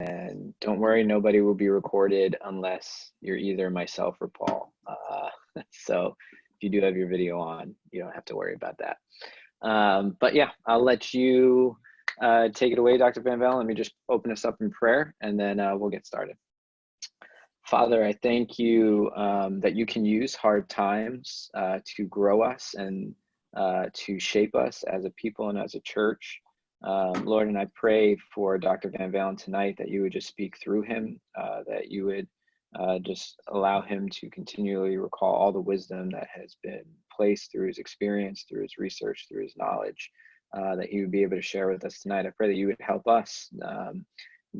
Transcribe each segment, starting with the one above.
And don't worry, nobody will be recorded unless you're either myself or Paul. So if you do have your video on, you don't have to worry about that. But yeah, I'll let you take it away, Dr. VanValin. Let me just open us up in prayer, and then we'll get started. Father, I thank you that you can use hard times to grow us and to shape us as a people and as a church. Lord, and I pray for Dr. VanValin tonight that you would just speak through him, that you would just allow him to continually recall all the wisdom that has been placed through his experience, through his research, through his knowledge, that he would be able to share with us tonight. I pray that you would help us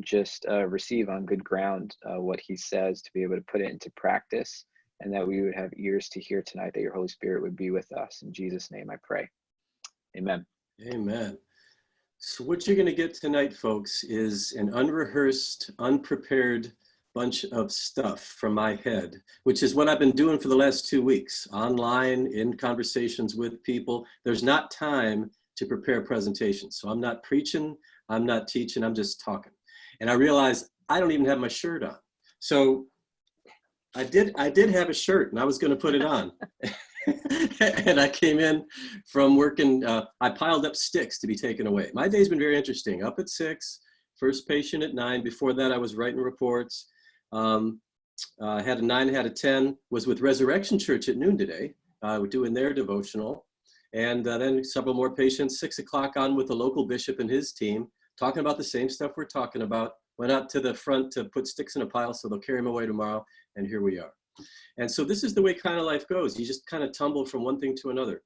just receive on good ground what he says, to be able to put it into practice, and that we would have ears to hear tonight, that your Holy Spirit would be with us. In Jesus' name I pray. Amen. Amen. So what you're going to get tonight, folks, is an unrehearsed, unprepared bunch of stuff from my head, which is what I've been doing for the last 2 weeks, online, in conversations with people. There's not time to prepare presentations. So I'm not preaching, I'm not teaching, I'm just talking. And I realized I don't even have my shirt on. So I did have a shirt, and I was going to put it on. And I came in from working, I piled up sticks to be taken away. My day's been very interesting. Up at 6, first patient at 9. Before that, I was writing reports. Had a 9, had a 10, was with Resurrection Church at noon today. We're doing their devotional. And then several more patients, 6 o'clock on with the local bishop and his team, talking about the same stuff we're talking about. Went out to the front to put sticks in a pile so they'll carry them away tomorrow. And here we are. And so this is the way kind of life goes. You just kind of tumble from one thing to another.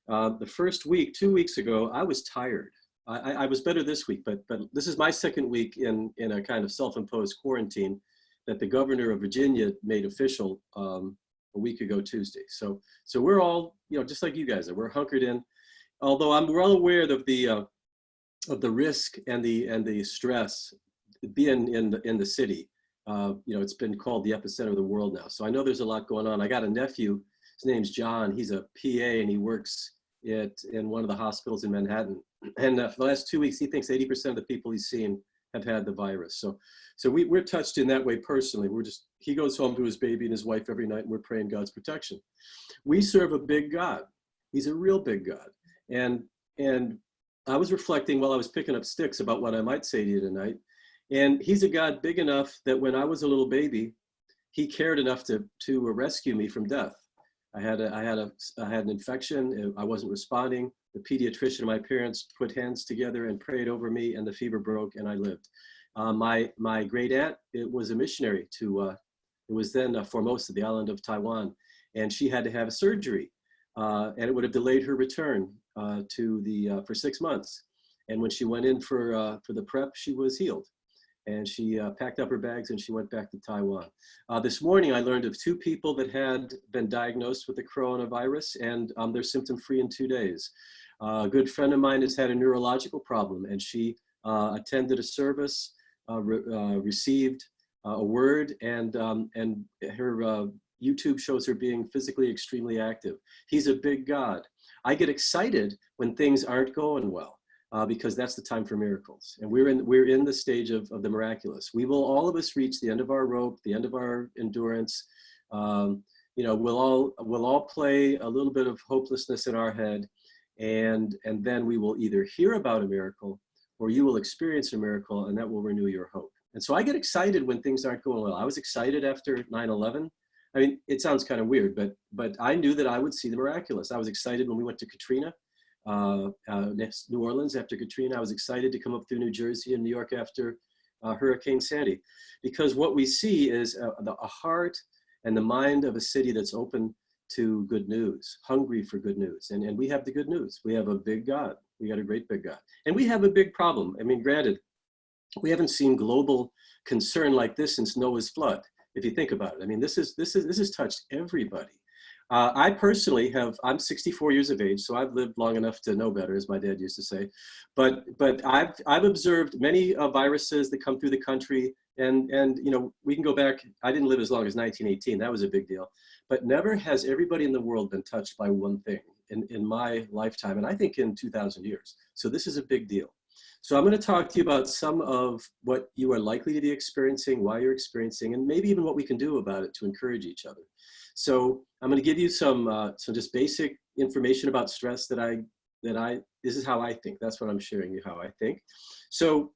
The first week, 2 weeks ago, I was tired. I was better this week, but this is my second week in a kind of self-imposed quarantine that the governor of Virginia made official a week ago Tuesday. So we're all, just like you guys are, we're hunkered in. Although I'm well aware of the risk and the stress being in the city. It's been called the epicenter of the world now. So I know there's a lot going on. I got a nephew, his name's John. He's a PA and he works in one of the hospitals in Manhattan. And for the last 2 weeks, he thinks 80% of the people he's seen have had the virus. So we're touched in that way personally. He goes home to his baby and his wife every night, and we're praying God's protection. We serve a big God. He's a real big God. And I was reflecting while I was picking up sticks about what I might say to you tonight. And he's a God big enough that when I was a little baby, he cared enough to rescue me from death. I had an infection. I wasn't responding. The pediatrician and my parents put hands together and prayed over me, and the fever broke, and I lived. My great aunt, it was a missionary it was then Formosa, the island of Taiwan, and she had to have a surgery, and it would have delayed her return for 6 months. And when she went in for the prep, she was healed. And she packed up her bags and she went back to Taiwan. This morning, I learned of 2 people that had been diagnosed with the coronavirus, and they're symptom-free in 2 days. A good friend of mine has had a neurological problem, and she attended a service, received a word, and her YouTube shows her being physically extremely active. He's a big God. I get excited when things aren't going well. Because that's the time for miracles, and we're in the stage of the miraculous. We will, all of us, reach the end of our rope, the end of our endurance. We'll all play a little bit of hopelessness in our head, and then we will either hear about a miracle, or you will experience a miracle, and that will renew your hope. And so I get excited when things aren't going well. I was excited after 9/11. I mean, it sounds kind of weird, but I knew that I would see the miraculous. I was excited when we went to Katrina. New Orleans after Katrina. I was excited to come up through New Jersey and New York after Hurricane Sandy, because what we see is a heart and the mind of a city that's open to good news, hungry for good news. And we have the good news. We have a big God. We got a great big God. And we have a big problem. I mean, granted, we haven't seen global concern like this since Noah's flood, if you think about it. I mean, this has touched everybody. I personally I'm 64 years of age, so I've lived long enough to know better, as my dad used to say. But I've observed many viruses that come through the country, and we can go back. I didn't live as long as 1918. That was a big deal. But never has everybody in the world been touched by one thing in my lifetime, and I think in 2,000 years. So this is a big deal. So I'm going to talk to you about some of what you are likely to be experiencing, why you're experiencing, and maybe even what we can do about it to encourage each other. So I'm going to give you some just basic information about stress this is how I think. That's what I'm sharing you, how I think. So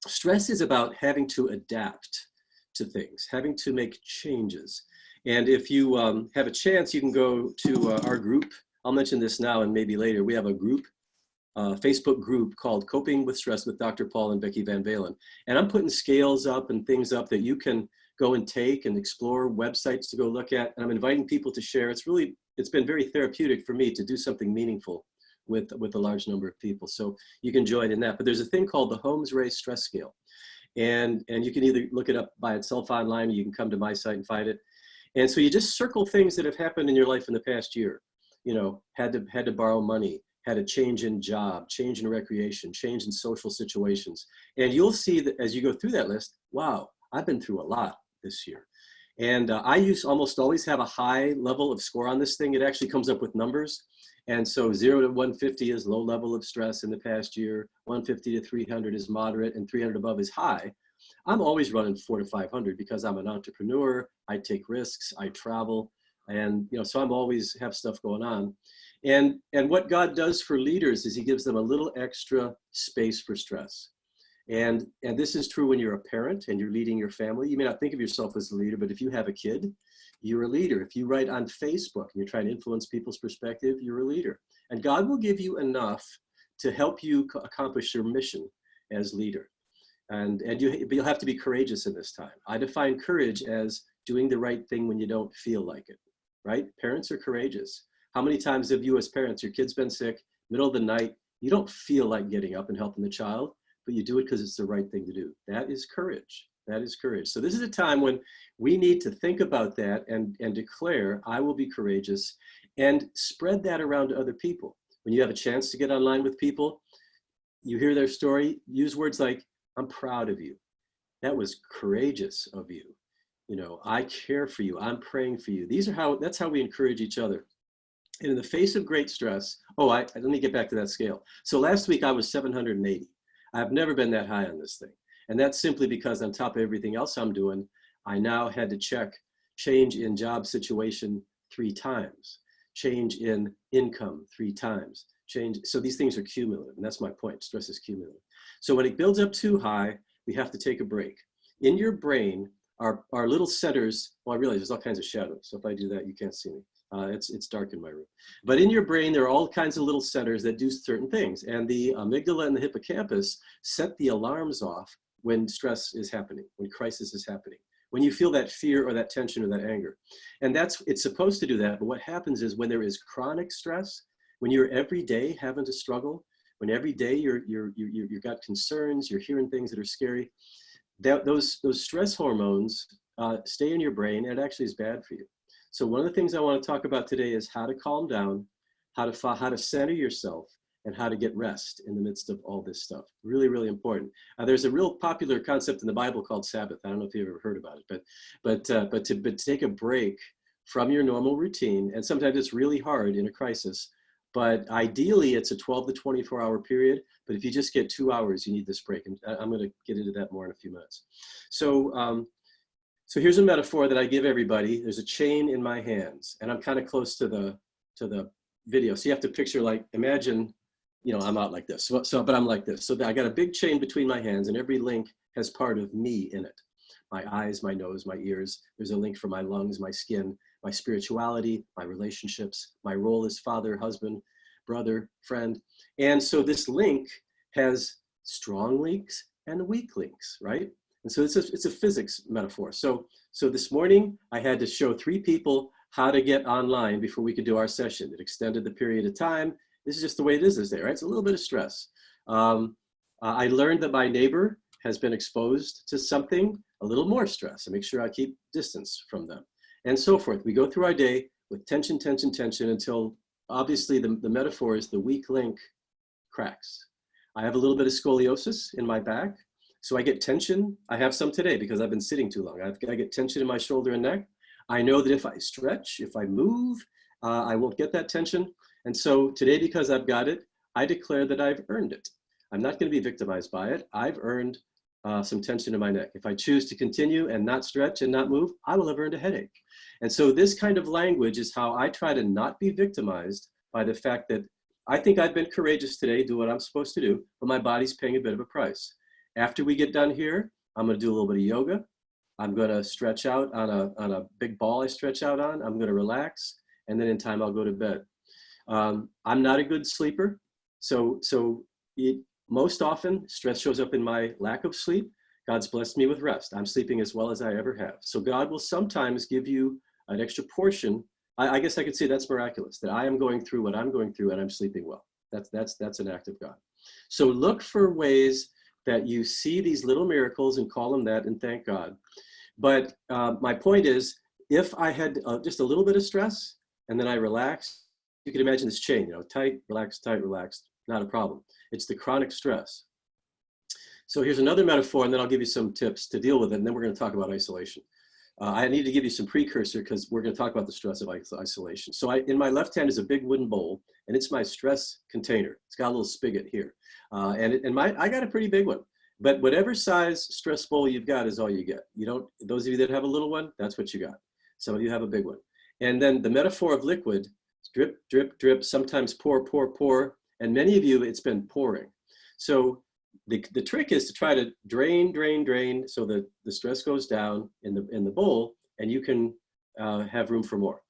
stress is about having to adapt to things, having to make changes. And if you have a chance, you can go to our group. I'll mention this now and maybe later. We have a group, Facebook group called Coping with Stress with Dr. Paul and Becky VanValin. And I'm putting scales up and things up that you can go and take and explore, websites to go look at. And I'm inviting people to share. It's been very therapeutic for me to do something meaningful with a large number of people. So you can join in that. But there's a thing called the Holmes-Ray Stress Scale. And you can either look it up by itself online, or you can come to my site and find it. And so you just circle things that have happened in your life in the past year. You know, had to borrow money, had a change in job, change in recreation, change in social situations. And you'll see that as you go through that list, wow, I've been through a lot this year. And I almost always have a high level of score on this thing. It actually comes up with numbers. And so 0 to 150 is low level of stress in the past year. 150 to 300 is moderate, and 300 above is high. I'm always running 400 to 500 because I'm an entrepreneur. I take risks, I travel. And, you know, so I'm always have stuff going on. And what God does for leaders is he gives them a little extra space for stress. And this is true when you're a parent and you're leading your family. You may not think of yourself as a leader, but if you have a kid, you're a leader. If you write on Facebook and you're trying to influence people's perspective, you're a leader. And God will give you enough to help you accomplish your mission as leader. But you'll have to be courageous in this time. I define courage as doing the right thing when you don't feel like it, right? Parents are courageous. How many times have you as parents, your kid's been sick, middle of the night, you don't feel like getting up and helping the child, but you do it because it's the right thing to do. That is courage. That is courage. So this is a time when we need to think about that and declare, I will be courageous, and spread that around to other people. When you have a chance to get online with people, you hear their story, use words like, I'm proud of you. That was courageous of you. You know, I care for you. I'm praying for you. That's how we encourage each other. And in the face of great stress, let me get back to that scale. So last week I was 780. I've never been that high on this thing. And that's simply because on top of everything else I'm doing, I now had to check change in job situation 3 times, change in income 3 times, so these things are cumulative, and that's my point. Stress is cumulative. So when it builds up too high, we have to take a break. In your brain are little centers. Well, I realize there's all kinds of shadows, so if I do that, you can't see me. It's dark in my room. But in your brain, there are all kinds of little centers that do certain things. And the amygdala and the hippocampus set the alarms off when stress is happening, when crisis is happening, when you feel that fear or that tension or that anger. And it's supposed to do that. But what happens is when there is chronic stress, when you're every day having to struggle, when every day you've got concerns, you're hearing things that are scary, those stress hormones stay in your brain, and it actually is bad for you. So one of the things I want to talk about today is how to calm down, how to center yourself, and how to get rest in the midst of all this stuff. Really, really important. There's a real popular concept in the Bible called Sabbath. I don't know if you've ever heard about it, but to take a break from your normal routine, and sometimes it's really hard in a crisis, but ideally it's a 12 to 24 hour period. But if you just get 2 hours, you need this break. And I'm going to get into that more in a few minutes. So here's a metaphor that I give everybody. There's a chain in my hands, and I'm kind of close to the video. So you have to picture, like, imagine, you know, I'm out like this. But I'm like this. So I got a big chain between my hands, and every link has part of me in it. My eyes, my nose, my ears. There's a link for my lungs, my skin, my spirituality, my relationships, my role as father, husband, brother, friend. And so this link has strong links and weak links, right? And so it's a physics metaphor. So this morning I had to show 3 people how to get online before we could do our session. It extended the period of time. This is just the way it is this day, right? It's a little bit of stress. I learned that my neighbor has been exposed to something, a little more stress. I make sure I keep distance from them, and so forth. We go through our day with tension, tension, tension, until obviously the metaphor is the weak link cracks. I have a little bit of scoliosis in my back. So I get tension. I have some today because I've been sitting too long. I get tension in my shoulder and neck. I know that if I stretch, if I move, I won't get that tension. And so today, because I've got it, I declare that I've earned it. I'm not going to be victimized by it. I've earned some tension in my neck. If I choose to continue and not stretch and not move, I will have earned a headache. And so this kind of language is how I try to not be victimized by the fact that I think I've been courageous today, do what I'm supposed to do, but my body's paying a bit of a price. After we get done here, I'm going to do a little bit of yoga. I'm going to stretch out on a big ball I stretch out on. I'm going to relax, and then in time I'll go to bed. I'm not a good sleeper, so most often stress shows up in my lack of sleep. God's blessed me with rest. I'm sleeping as well as I ever have. So God will sometimes give you an extra portion. I guess I could say that's miraculous, that I am going through what I'm going through and I'm sleeping well. That's an act of God. So look for ways that you see these little miracles and call them that and thank God. But my point is, if I had just a little bit of stress and then I relax, you can imagine this chain, tight, relax, not a problem. It's the chronic stress. So here's another metaphor, and then I'll give you some tips to deal with it, and then we're going to talk about isolation. I need to give you some precursor because we're going to talk about the stress of isolation. So in my left hand is a big wooden bowl, and it's my stress container. It's got a little spigot here. I got a pretty big one. But whatever size stress bowl you've got is all you get. Those of you that have a little one, that's what you got. Some of you have a big one. And then the metaphor of liquid, drip, drip, drip, sometimes pour, pour, pour. And many of you, it's been pouring. So the trick is to try to drain, drain, drain so that the stress goes down in the bowl and you can have room for more.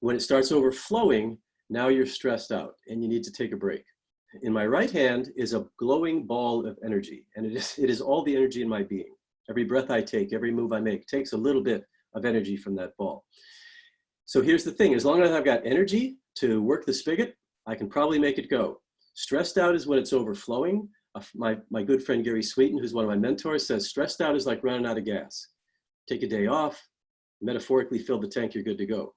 When it starts overflowing, now you're stressed out and you need to take a break. In my right hand is a glowing ball of energy, and it is all the energy in my being. Every breath I take, every move I make takes a little bit of energy from that ball. So here's the thing, as long as I've got energy to work the spigot, I can probably make it go. Stressed out is when it's overflowing. My good friend Gary Sweeten, who's one of my mentors, says stressed out is like running out of gas. Take a day off, metaphorically fill the tank, you're good to go.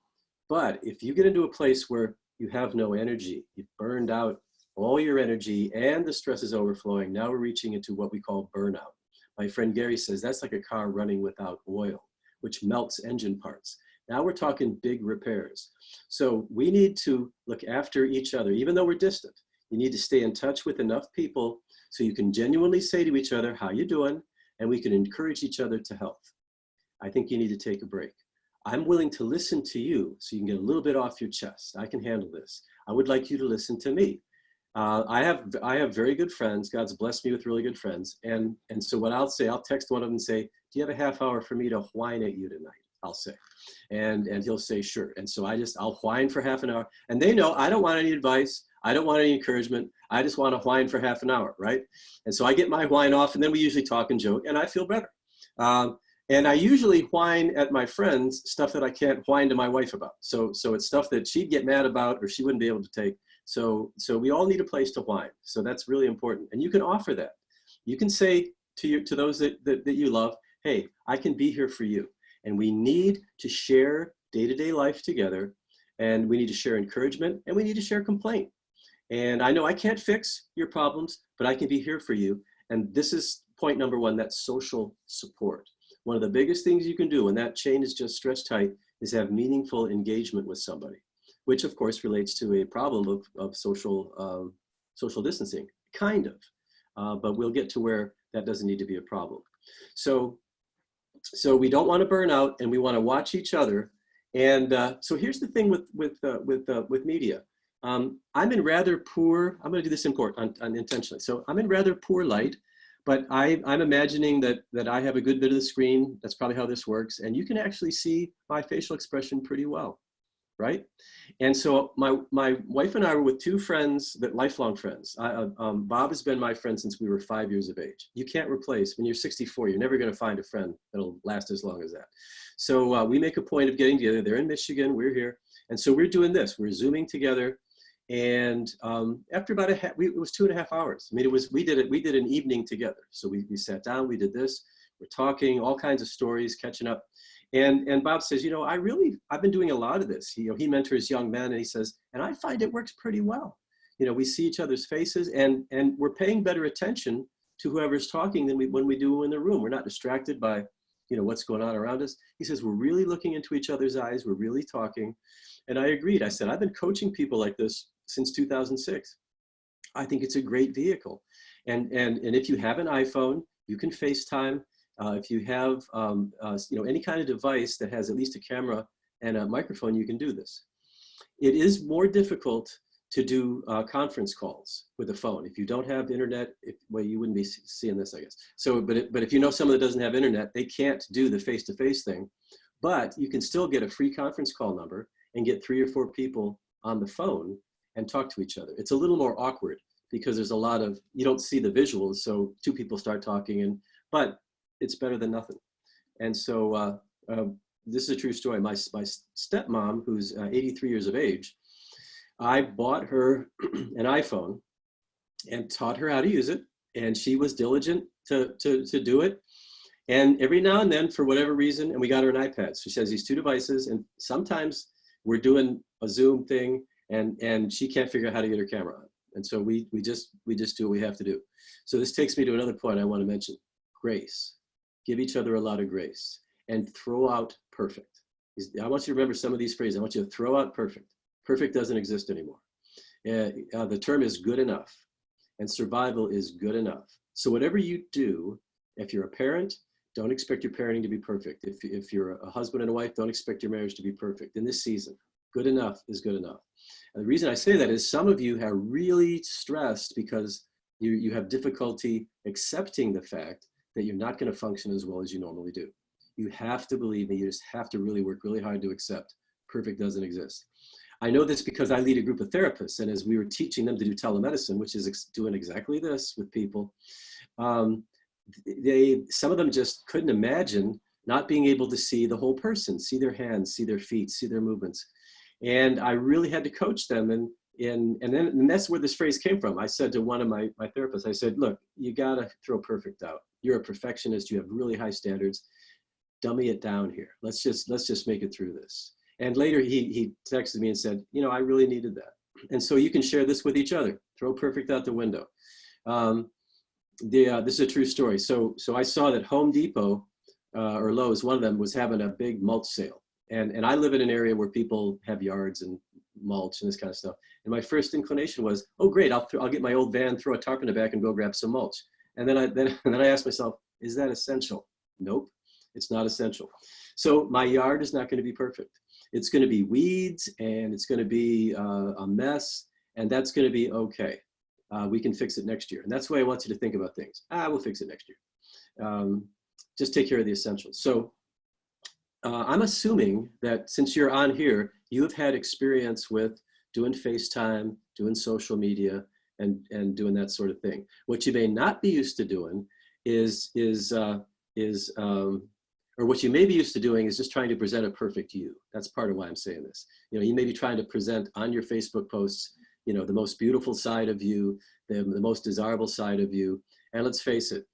But if you get into a place where you have no energy, you've burned out all your energy and the stress is overflowing, now we're reaching into what we call burnout. My friend Gary says that's like a car running without oil, which melts engine parts. Now we're talking big repairs. So we need to look after each other, even though we're distant. You need to stay in touch with enough people so you can genuinely say to each other, how you doing? And we can encourage each other to health. I think you need to take a break. I'm willing to listen to you so you can get a little bit off your chest. I can handle this. I would like you to listen to me. I have very good friends. God's blessed me with really good friends. And so what I'll say, I'll text one of them and say, do you have a half hour for me to whine at you tonight? I'll say, and he'll say, sure. And so I'll whine for half an hour, and they know I don't want any advice. I don't want any encouragement. I just want to whine for half an hour, right? And so I get my whine off, and then we usually talk and joke, and I feel better. And I usually whine at my friends, stuff that I can't whine to my wife about. So it's stuff that she'd get mad about or she wouldn't be able to take. So we all need a place to whine. So that's really important. And you can offer that. You can say to those that you love, hey, I can be here for you. And we need to share day-to-day life together. And we need to share encouragement, and we need to share complaint. And I know I can't fix your problems, but I can be here for you. And this is point number one, that's social support. One of the biggest things you can do when that chain is just stretched tight is have meaningful engagement with somebody, which of course relates to a problem of social distancing, kind of. But we'll get to where that doesn't need to be a problem. So we don't want to burn out, and we want to watch each other. And so here's the thing with media. I'm in rather poor, I'm going to do this intentionally. So I'm in rather poor light, but I'm imagining that I have a good bit of the screen. That's probably how this works. And you can actually see my facial expression pretty well, right? And so my wife and I were with two friends, lifelong friends. Bob has been my friend since we were 5 years of age. You can't replace, when you're 64, you're never going to find a friend that'll last as long as that. So we make a point of getting together. They're in Michigan, we're here. And so we're doing this, we're Zooming together. And after about it was 2.5 hours. I mean, we did an evening together. So we sat down, we did this, we're talking, all kinds of stories, catching up. And Bob says, I've been doing a lot of this. He mentors young men, and he says, and I find it works pretty well. We see each other's faces, and we're paying better attention to whoever's talking than when we do in the room. We're not distracted by, what's going on around us. He says, we're really looking into each other's eyes. We're really talking. And I agreed. I said, I've been coaching people like this since 2006. I think it's a great vehicle. And if you have an iPhone, you can FaceTime. If you have any kind of device that has at least a camera and a microphone, you can do this. It is more difficult to do conference calls with a phone. If you don't have internet, well, you wouldn't be seeing this, I guess. So, but if you know someone that doesn't have internet, they can't do the face-to-face thing, but you can still get a free conference call number and get 3 or 4 people on the phone and talk to each other. It's a little more awkward because there's a lot of, you don't see the visuals, so 2 people start talking, but it's better than nothing. And so this is a true story. My stepmom, who's 83 years of age, I bought her an iPhone and taught her how to use it. And she was diligent to do it. And every now and then, for whatever reason, and we got her an iPad. So she has these 2 devices, and sometimes we're doing a Zoom thing and she can't figure out how to get her camera on. And so we just do what we have to do. So this takes me to another point I want to mention: grace. Give each other a lot of grace and throw out perfect. I want you to remember some of these phrases. I want you to throw out perfect. Perfect doesn't exist anymore. The term is good enough, and survival is good enough. So whatever you do, if you're a parent, don't expect your parenting to be perfect. If you're a husband and a wife, don't expect your marriage to be perfect. In this season, good enough is good enough. And the reason I say that is some of you are really stressed because you have difficulty accepting the fact that you're not going to function as well as you normally do. You have to believe me. You just have to really work really hard to accept perfect doesn't exist. I know this because I lead a group of therapists, and as we were teaching them to do telemedicine, which is doing exactly this with people, some of them just couldn't imagine not being able to see the whole person, see their hands, see their feet, see their movements. And I really had to coach them. And that's where this phrase came from. I said to one of my therapists, I said, look, you got to throw perfect out. You're a perfectionist. You have really high standards. Dummy it down here. Let's just make it through this. And later he texted me and said, I really needed that. And so you can share this with each other. Throw perfect out the window. This is a true story. So I saw that Home Depot or Lowe's, one of them, was having a big mulch sale. And I live in an area where people have yards and mulch and this kind of stuff. And my first inclination was, oh great, I'll get my old van, throw a tarp in the back, and go grab some mulch. And then I asked myself, is that essential? Nope, it's not essential. So my yard is not going to be perfect. It's going to be weeds, and it's going to be a mess, and that's going to be okay. We can fix it next year. And that's the way I want you to think about things. We'll fix it next year. Just take care of the essentials. So I'm assuming that since you're on here, you have had experience with doing FaceTime, doing social media, and doing that sort of thing. What you may not be used to doing or what you may be used to doing is just trying to present a perfect you. That's part of why I'm saying this. You may be trying to present on your Facebook posts, the most beautiful side of you, the most desirable side of you. And let's face it,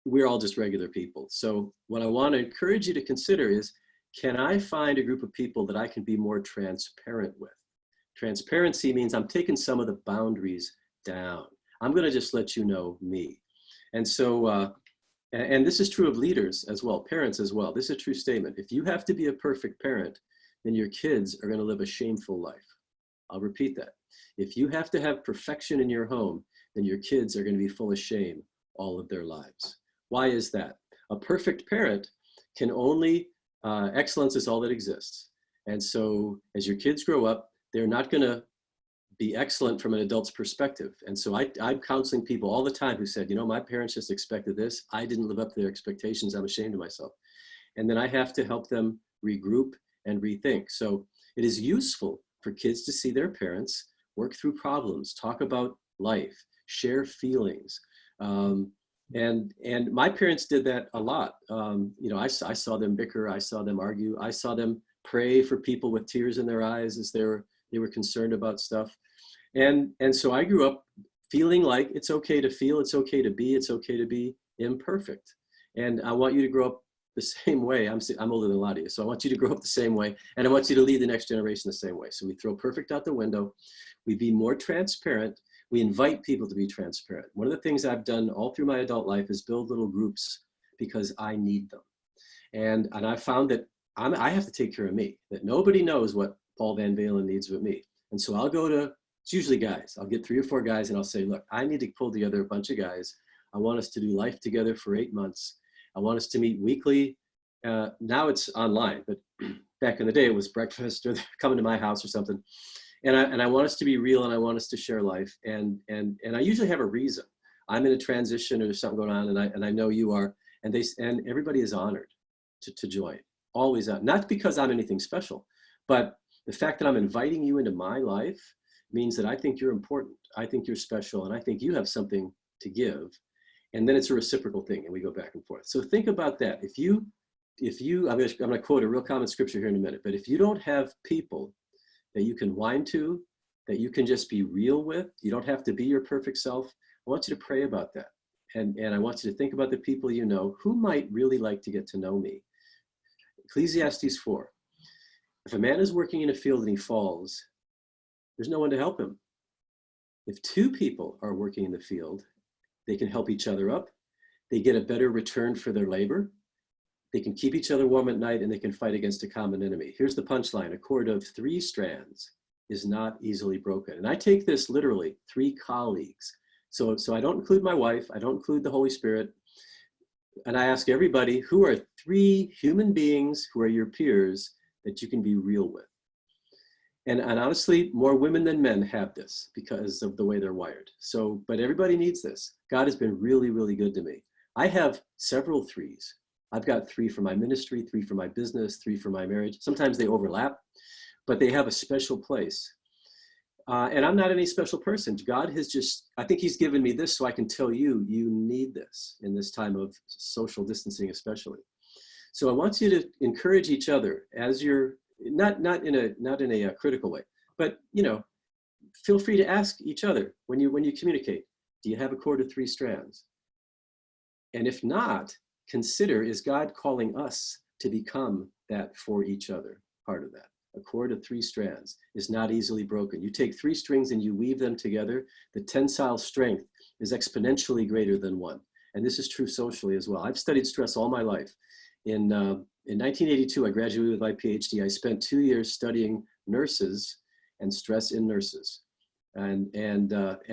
we're all just regular people. So what I want to encourage you to consider is, can I find a group of people that I can be more transparent with? Transparency means I'm taking some of the boundaries down. I'm going to just let you know me. And so, and this is true of leaders as well, parents as well. This is a true statement. If you have to be a perfect parent, then your kids are going to live a shameful life. I'll repeat that. If you have to have perfection in your home, then your kids are going to be full of shame all of their lives. Why is that? A perfect parent can only, excellence is all that exists. And so as your kids grow up, they're not going to be excellent from an adult's perspective. And so I'm counseling people all the time who said, my parents just expected this. I didn't live up to their expectations. I'm ashamed of myself. And then I have to help them regroup and rethink. So it is useful for kids to see their parents work through problems, talk about life, share feelings. And my parents did that a lot. I saw them bicker. I saw them argue. I saw them pray for people with tears in their eyes as they were concerned about stuff. And so I grew up feeling like it's okay to feel, it's okay to be imperfect. And I want you to grow up the same way. I'm older than a lot of you, so I want you to grow up the same way, and I want you to lead the next generation the same way. So we throw perfect out the window. We be more transparent. We invite people to be transparent. One of the things I've done all through my adult life is build little groups because I need them. And I found that I have to take care of me, that nobody knows what Paul VanValin needs with me. And so I'll go to It's usually guys. I'll get 3 or 4 guys and I'll say, look, I need to pull together a bunch of guys. I want us to do life together for 8 months. I want us to meet weekly. Now it's online, but back in the day it was breakfast or coming to my house or something. And I want us to be real, and I want us to share life. And I usually have a reason. I'm in a transition or there's something going on, and I know you are. And everybody is honored to join. Always on. Not because I'm anything special, but the fact that I'm inviting you into my life means that I think you're important. I think you're special, and I think you have something to give. And then it's a reciprocal thing, and we go back and forth. So think about that. If you, I'm going to quote a real common scripture here in a minute, but if you don't have people that you can whine to, that you can just be real with, you don't have to be your perfect self. I want you to pray about that. And I want you to think about the people you know who might really like to get to know me. Ecclesiastes 4. If a man is working in a field and he falls, there's no one to help him. If 2 people are working in the field, they can help each other up. They get a better return for their labor. They can keep each other warm at night, and they can fight against a common enemy. Here's the punchline. A cord of 3 strands is not easily broken. And I take this literally, 3 colleagues. So I don't include my wife. I don't include the Holy Spirit. And I ask everybody, who are 3 human beings who are your peers that you can be real with? And honestly, more women than men have this because of the way they're wired. So, but everybody needs this. God has been really, really good to me. I have several 3s. I've got 3 for my ministry, 3 for my business, 3 for my marriage. Sometimes they overlap, but they have a special place. And I'm not any special person. God has just, I think he's given me this so I can tell you, you need this in this time of social distancing especially. So I want you to encourage each other as you're, not in a critical way, but feel free to ask each other when you communicate, do you have a cord of 3 strands? And if not, consider, is God calling us to become that for each other? Part of that. A cord of 3 strands is not easily broken. You take 3 strings and you weave them together, the tensile strength is exponentially greater than 1. And this is true socially as well. I've studied stress all my life. In 1982, I graduated with my PhD. I spent 2 years studying nurses and stress in nurses. And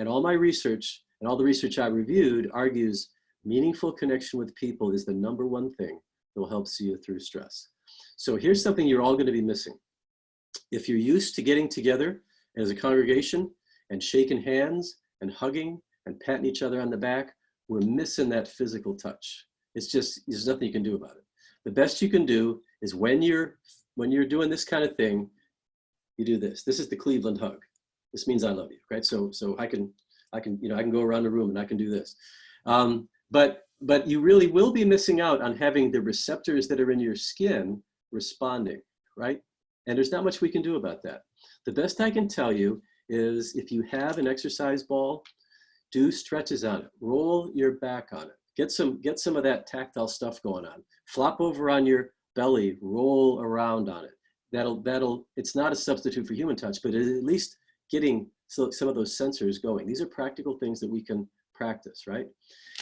all my research and all the research I reviewed argues meaningful connection with people is the #1 thing that will help see you through stress. So here's something you're all going to be missing. If you're used to getting together as a congregation and shaking hands and hugging and patting each other on the back, we're missing that physical touch. It's just, there's nothing you can do about it. The best you can do is when you're doing this kind of thing, you do this. This is the Cleveland hug. This means I love you, right? So I can go around the room and I can do this. But you really will be missing out on having the receptors that are in your skin responding, right? And there's not much we can do about that. The best I can tell you is if you have an exercise ball, do stretches on it. Roll your back on it. Get some of that tactile stuff going on. Flop over on your belly, roll around on it. It's not a substitute for human touch, but it is at least getting some of those sensors going. These are practical things that we can practice, right?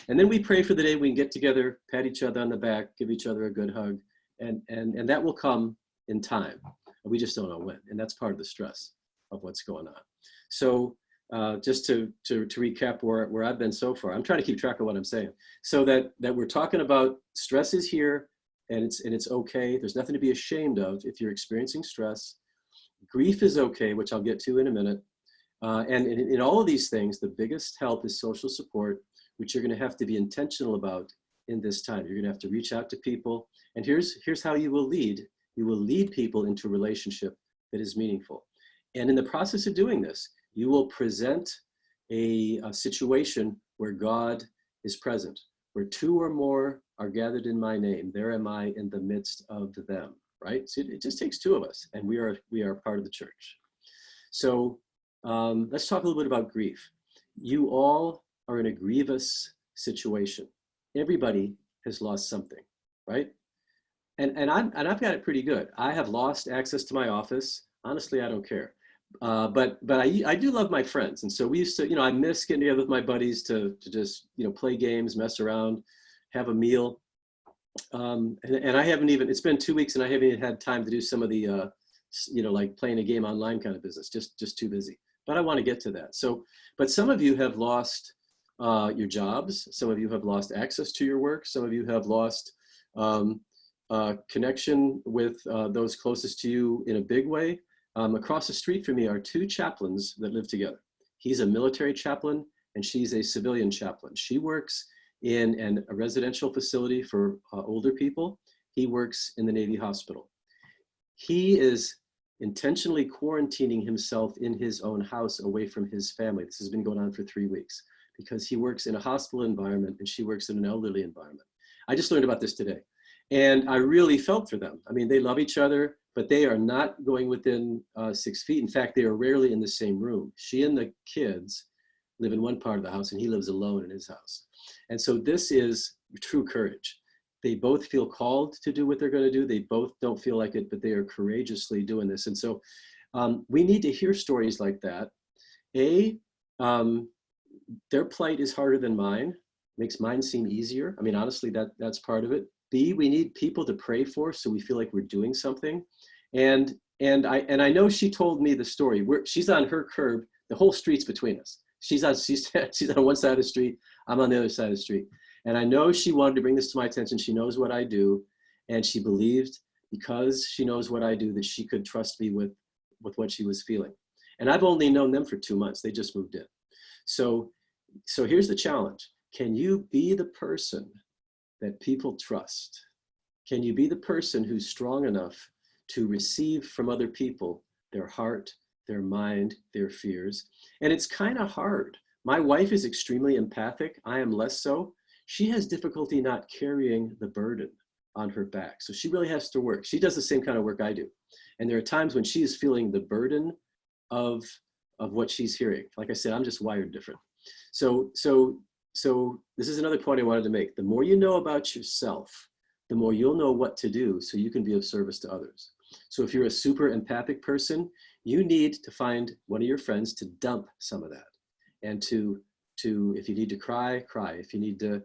And then we pray for the day we can get together, pat each other on the back, give each other a good hug, and that will come in time. We just don't know when, and that's part of the stress of what's going on. So just to recap where I've been so far, I'm trying to keep track of what I'm saying. So that we're talking about stress is here, and it's okay. There's nothing to be ashamed of if you're experiencing stress. Grief is okay, which I'll get to in a minute. And in all of these things, the biggest help is social support, which you're going to have to be intentional about in this time. You're going to have to reach out to people. And here's how you will lead. You will lead people into a relationship that is meaningful. And in the process of doing this, you will present a situation where God is present, where 2 or more are gathered in my name. There am I in the midst of them, right? So it just takes 2 of us, and we are part of the church. So let's talk a little bit about grief. You all are in a grievous situation. Everybody has lost something, right? And I've got it pretty good. I have lost access to my office. Honestly, I don't care. But I do love my friends. And so we used to, I miss getting together with my buddies to just, play games, mess around, have a meal. And I haven't even, it's been 2 weeks and I haven't even had time to do some of the, like playing a game online kind of business, just too busy. but I want to get to that. So, but some of you have lost your jobs. Some of you have lost access to your work. Some of you have lost um, connection with those closest to you in a big way. Across the street from me are two chaplains that live together. He's a military chaplain and she's a civilian chaplain. She works in a residential facility for older people. He works in the Navy hospital. He is intentionally quarantining himself in his own house away from his family. This has been going on for 3 weeks because he works in a hospital environment and she works in an elderly environment. I just learned about this today. And I really felt for them. I mean, they love each other, but they are not going within 6 feet. In fact, they are rarely in the same room. She and the kids live in one part of the house and he lives alone in his house. And so this is true courage. They both feel called to do what they're going to do. They both don't feel like it, but they are courageously doing this. And so we need to hear stories like that. Their plight is harder than mine, makes mine seem easier. I mean, honestly, that's part of it. B, we need people to pray for so we feel like we're doing something. And I know she told me the story. She's on her curb. The whole street's between us. She's on one side of the street. I'm on the other side of the street. And I know she wanted to bring this to my attention. She knows what I do. And she believed because she knows what I do that she could trust me with what she was feeling. And I've only known them for 2 months. They just moved in. So here's the challenge. Can you be the person that people trust? Can you be the person who's strong enough to receive from other people their heart, their mind, their fears? And it's kind of hard. My wife is extremely empathic. I am less so. She has difficulty not carrying the burden on her back. So she really has to work. She does the same kind of work I do. And there are times when she is feeling the burden of what she's hearing. Like I said, I'm just wired different. So this is another point I wanted to make. The more you know about yourself, the more you'll know what to do so you can be of service to others. So if you're a super empathic person, you need to find one of your friends to dump some of that. And to if you need to cry, cry. If you need to,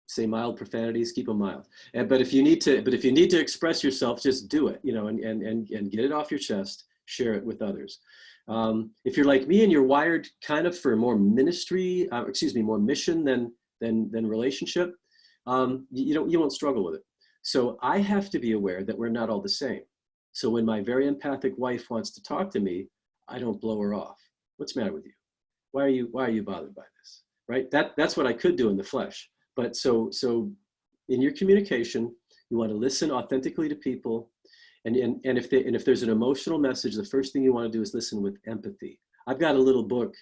say mild profanities, keep them mild. But if you need to express yourself, just do it, and get it off your chest, share it with others. If you're like me and you're wired kind of for more ministry, more mission than relationship, you won't struggle with it. So I have to be aware that we're not all the same. So when my very empathic wife wants to talk to me, I don't blow her off. What's the matter with you? Why are you bothered by this? Right? That's what I could do in the flesh. But so in your communication, you want to listen authentically to people. And if there's an emotional message, the first thing you want to do is listen with empathy. I've got a little book.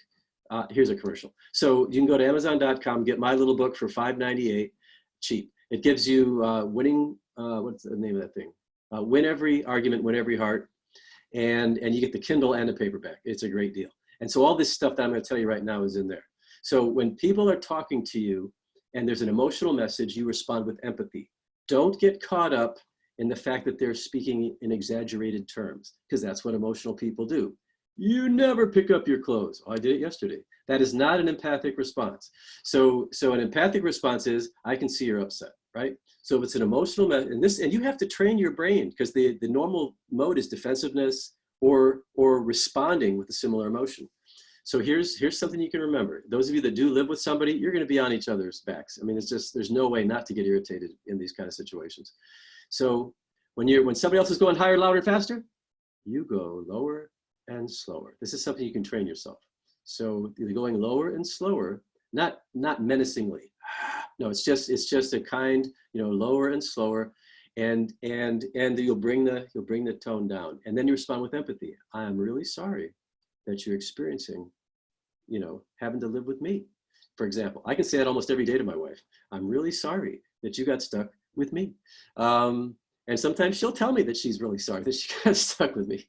Here's a commercial. So you can go to Amazon.com, get my little book for $5.98, cheap. It gives you what's the name of that thing? Win Every Argument, Win Every Heart. And you get the Kindle and the paperback. It's a great deal. And so all this stuff that I'm going to tell you right now is in there. So when people are talking to you and there's an emotional message, you respond with empathy. Don't get caught up in the fact that they're speaking in exaggerated terms, because that's what emotional people do. You never pick up your clothes. Oh, I did it yesterday. That is not an empathic response. So an empathic response is, I can see you're upset, right? So if it's an emotional message, and you have to train your brain, because the normal mode is defensiveness or responding with a similar emotion. So here's something you can remember. Those of you that do live with somebody, you're going to be on each other's backs. I mean, there's no way not to get irritated in these kind of situations. So when somebody else is going higher, louder, faster, you go lower and slower. This is something you can train yourself. So you're going lower and slower, not menacingly. No, it's just a kind, lower and slower, and you'll bring the tone down, and then you respond with empathy. I am really sorry that you're experiencing, having to live with me. For example, I can say that almost every day to my wife. I'm really sorry that you got stuck with me. And sometimes she'll tell me that she's really sorry that she got stuck with me.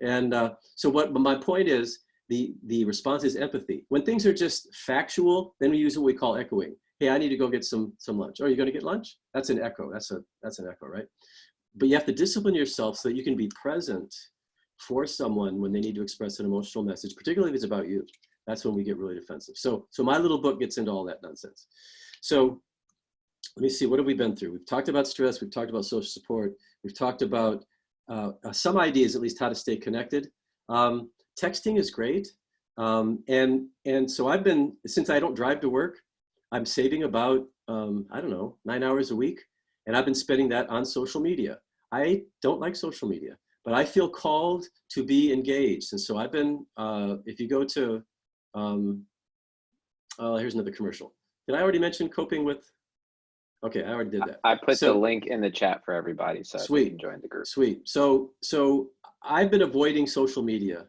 And but my point is, the response is empathy. When things are just factual, then we use what we call echoing. Hey, I need to go get some lunch. Oh, are you going to get lunch? That's an echo. That's an echo, right? But you have to discipline yourself so that you can be present for someone when they need to express an emotional message, particularly if it's about you. That's when we get really defensive. So my little book gets into all that nonsense. So let me see, what have we been through? We've talked about stress. We've talked about social support. We've talked about some ideas, at least how to stay connected. texting is great. And so I've been, since I don't drive to work, I'm saving about, I don't know, 9 hours a week. And I've been spending that on social media. I don't like social media, but I feel called to be engaged. And so I've been, if you go to, here's another commercial. Did I already mention coping with? Okay, I already did that. I put the So link in the chat for everybody so they can sweet, join the group. sweet. So I've been avoiding social media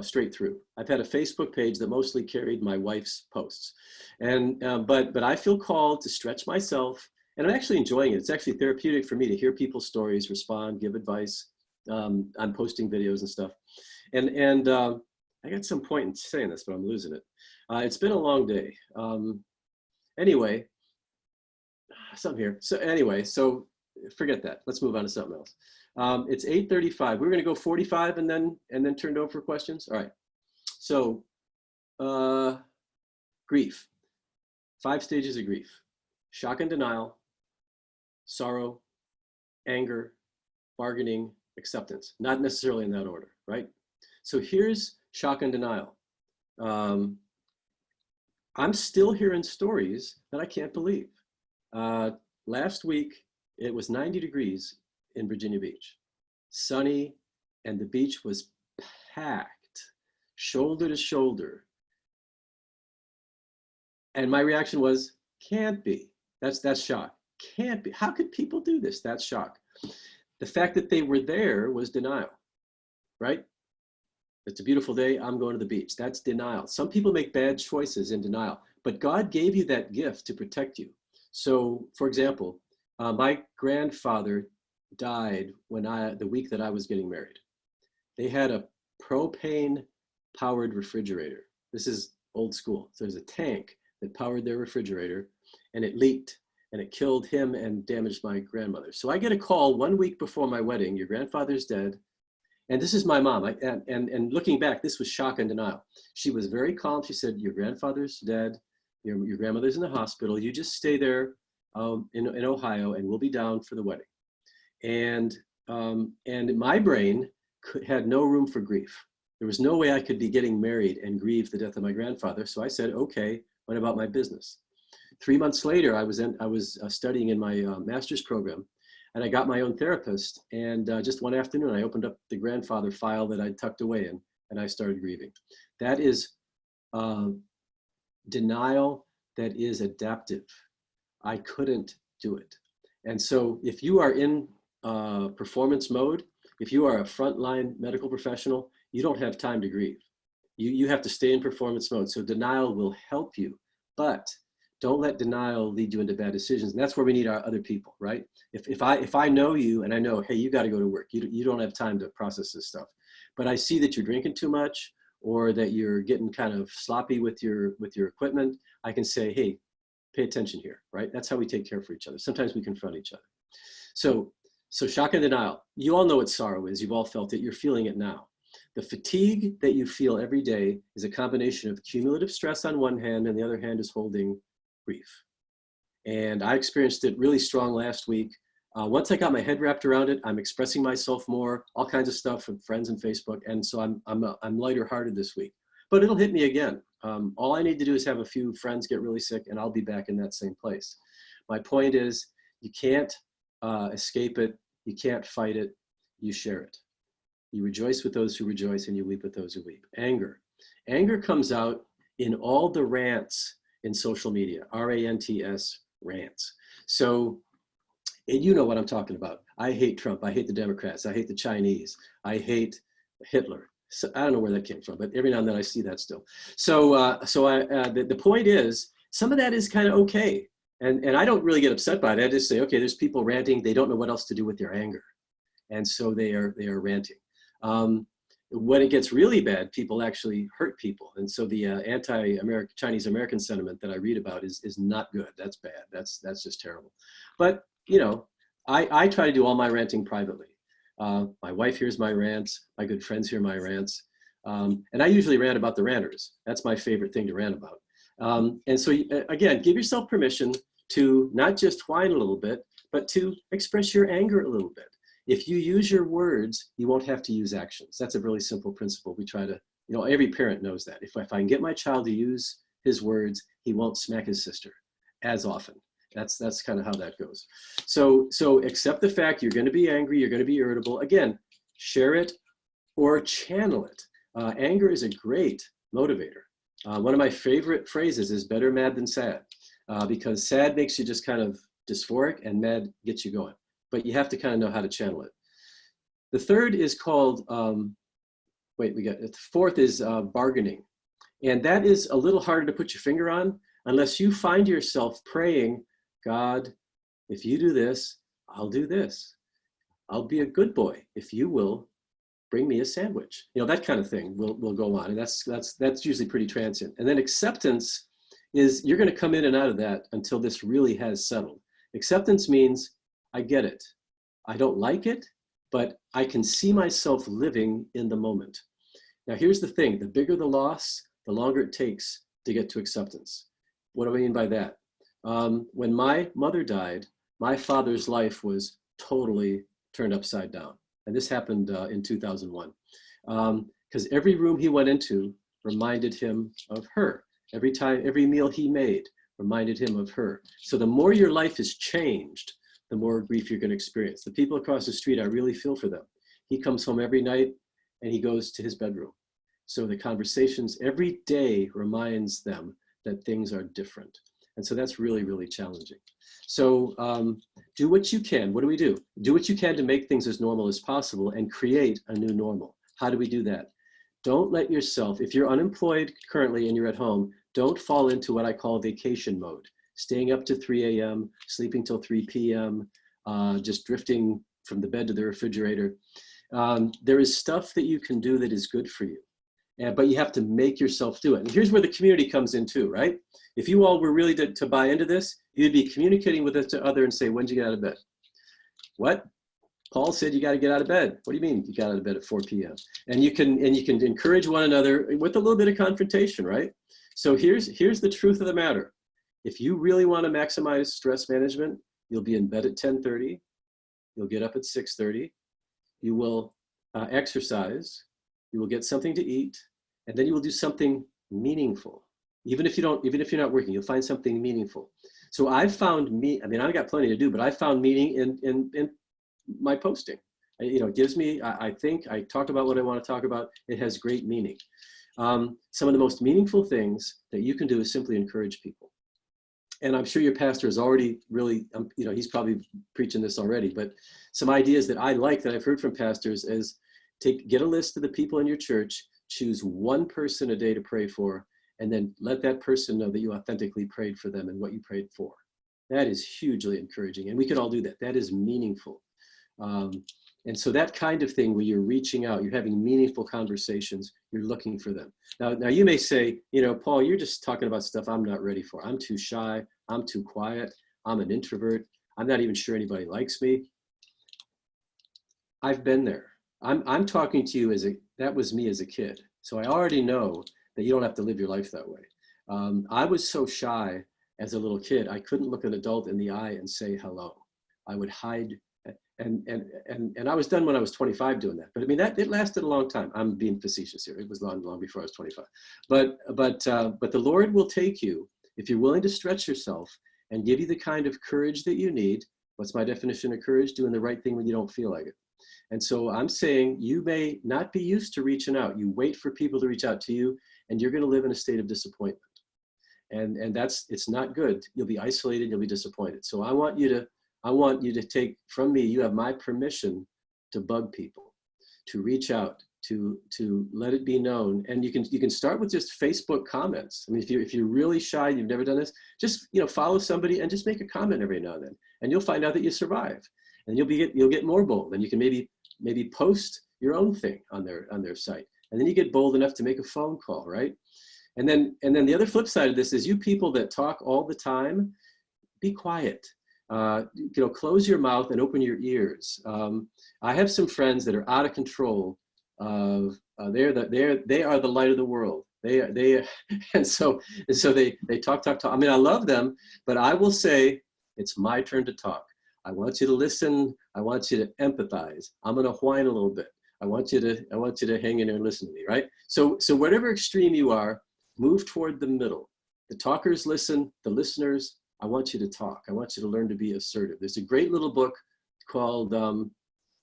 straight through. I've had a Facebook page that mostly carried my wife's posts, and but I feel called to stretch myself, and I'm actually enjoying it. It's actually therapeutic for me to hear people's stories, respond, give advice. I'm posting videos and stuff, and I got some point in saying this, but I'm losing it. It's been a long day. Anyway, something here. So anyway, so forget that. Let's move on to something else. It's 8:35. We're going to go 45 and then turn it over for questions. All right. So grief. 5 stages of grief: shock and denial, sorrow, anger, bargaining, acceptance. Not necessarily in that order, right? So here's shock and denial. I'm still hearing stories that I can't believe. Last week, it was 90 degrees in Virginia Beach, sunny, and the beach was packed, shoulder to shoulder. And my reaction was, can't be. That's shock. Can't be. How could people do this? That's shock. The fact that they were there was denial, right? It's a beautiful day, I'm going to the beach. That's denial. Some people make bad choices in denial, but God gave you that gift to protect you. So, for example, my grandfather died the week that I was getting married. They had a propane-powered refrigerator. This is old school. So there's a tank that powered their refrigerator, and it leaked, and it killed him and damaged my grandmother. So I get a call 1 week before my wedding, your grandfather's dead. And this is my mom. And looking back, this was shock and denial. She was very calm. She said, your grandfather's dead. Your grandmother's in the hospital. You just stay there in Ohio, and we'll be down for the wedding. And my brain had no room for grief. There was no way I could be getting married and grieve the death of my grandfather. So I said, okay, what about my business? 3 months later, I was studying in my master's program. And I got my own therapist, and just one afternoon, I opened up the grandfather file that I tucked away in, and I started grieving. That is denial that is adaptive. I couldn't do it. And so if you are in performance mode, if you are a frontline medical professional, you don't have time to grieve. You have to stay in performance mode. So denial will help you, but don't let denial lead you into bad decisions. And that's where we need our other people, right? If I know you and I know, hey, you got to go to work. You don't have time to process this stuff. But I see that you're drinking too much, or that you're getting kind of sloppy with your equipment. I can say, hey, pay attention here, right? That's how we take care for each other. Sometimes we confront each other. So shock and denial. You all know what sorrow is. You've all felt it. You're feeling it now. The fatigue that you feel every day is a combination of cumulative stress on one hand, and the other hand is holding grief. And I experienced it really strong last week. Once I got my head wrapped around it, I'm expressing myself more, all kinds of stuff from friends and Facebook. And so I'm lighter hearted this week, but it'll hit me again. All I need to do is have a few friends get really sick, and I'll be back in that same place. My point is, you can't escape it. You can't fight it. You share it. You rejoice with those who rejoice, and you weep with those who weep. Anger comes out in all the rants in social media, R-A-N-T-S, rants. So, and you know what I'm talking about. I hate Trump. I hate the Democrats. I hate the Chinese. I hate Hitler. So I don't know where that came from, but every now and then I see that still. So, the point is, some of that is kind of okay. And I don't really get upset by it. I just say, okay, there's people ranting. They don't know what else to do with their anger. And so they are ranting. When it gets really bad, people actually hurt people. And so the anti-American, Chinese-American sentiment that I read about is not good. That's bad. That's just terrible. But, you know, I try to do all my ranting privately. My wife hears my rants. My good friends hear my rants. And I usually rant about the ranters. That's my favorite thing to rant about. And so, again, give yourself permission to not just whine a little bit, but to express your anger a little bit. if you use your words, you won't have to use actions. That's a really simple principle. We try to, every parent knows that. If I can get my child to use his words, he won't smack his sister as often. That's kind of how that goes. So accept the fact you're going to be angry, you're going to be irritable. Again, share it or channel it. Anger is a great motivator. One of my favorite phrases is better mad than sad, because sad makes you just kind of dysphoric and mad gets you going. But you have to kind of know how to channel it. The third is called, the fourth is bargaining. And that is a little harder to put your finger on unless you find yourself praying, God, if you do this, I'll do this. I'll be a good boy if you will bring me a sandwich. That kind of thing will go on. And that's usually pretty transient. And then acceptance is you're going to come in and out of that until this really has settled. Acceptance means I get it. I don't like it, but I can see myself living in the moment. Now, here's the thing. The bigger the loss, the longer it takes to get to acceptance. What do I mean by that? When my mother died, my father's life was totally turned upside down. And this happened in 2001. Because every room he went into reminded him of her. Every meal he made reminded him of her. So the more your life is changed, the more grief you're going to experience. The people across the street, I really feel for them. He comes home every night and he goes to his bedroom. So the conversations every day reminds them that things are different. And so that's really, really challenging. So do what you can. What do? Do what you can to make things as normal as possible and create a new normal. How do we do that? Don't let yourself, if you're unemployed currently and you're at home, don't fall into what I call vacation mode. Staying up to 3 a.m., sleeping till 3 p.m., just drifting from the bed to the refrigerator. There is stuff that you can do that is good for you, but you have to make yourself do it. And here's where the community comes in too, right? If you all were really to buy into this, you'd be communicating with each other and say, when'd you get out of bed? What? Paul said you got to get out of bed. What do you mean you got out of bed at 4 p.m.? And you can encourage one another with a little bit of confrontation, right? So here's the truth of the matter. If you really want to maximize stress management, you'll be in bed at 10:30. You'll get up at 6:30. You will exercise. You will get something to eat, and then you will do something meaningful. Even if you're not working, you'll find something meaningful. So I've found I've got plenty to do, but I found meaning in my posting. It gives me, I think, I talk about what I want to talk about. It has great meaning. Some of the most meaningful things that you can do is simply encourage people. And I'm sure your pastor is already really, he's probably preaching this already, but some ideas that I like that I've heard from pastors is get a list of the people in your church, choose one person a day to pray for, and then let that person know that you authentically prayed for them and what you prayed for. That is hugely encouraging. And we can all do that. That is meaningful. And so that kind of thing where you're reaching out, you're having meaningful conversations, you're looking for them. Now you may say, Paul, you're just talking about stuff I'm not ready for. I'm too shy. I'm too quiet. I'm an introvert. I'm not even sure anybody likes me. I've been there. I'm talking to you that was me as a kid. So I already know that you don't have to live your life that way. I was so shy as a little kid, I couldn't look an adult in the eye and say hello. I would hide. And I was done when I was 25 doing that. But it lasted a long time. I'm being facetious here. It was long before I was 25. But the Lord will take you, if you're willing to stretch yourself, and give you the kind of courage that you need. What's my definition of courage? Doing the right thing when you don't feel like it. And so I'm saying you may not be used to reaching out. You wait for people to reach out to you, and you're going to live in a state of disappointment. And it's not good. You'll be isolated. You'll be disappointed. So I want you to take from me, you have my permission to bug people, to reach out, to let it be known. And you can start with just Facebook comments. If you're really shy, you've never done this, just follow somebody and just make a comment every now and then, and you'll find out that you survive. And you'll get more bold, and you can maybe post your own thing on their site, and then you get bold enough to make a phone call, right? And then the other flip side of this is you people that talk all the time, be quiet. Close your mouth and open your ears. I have some friends that are out of control. They are the light of the world. And so they talk. I love them, but I will say it's my turn to talk. I want you to listen. I want you to empathize. I'm going to whine a little bit. I want you to hang in there and listen to me, right? So whatever extreme you are, move toward the middle. The talkers listen, the listeners, I want you to talk. I want you to learn to be assertive. There's a great little book called,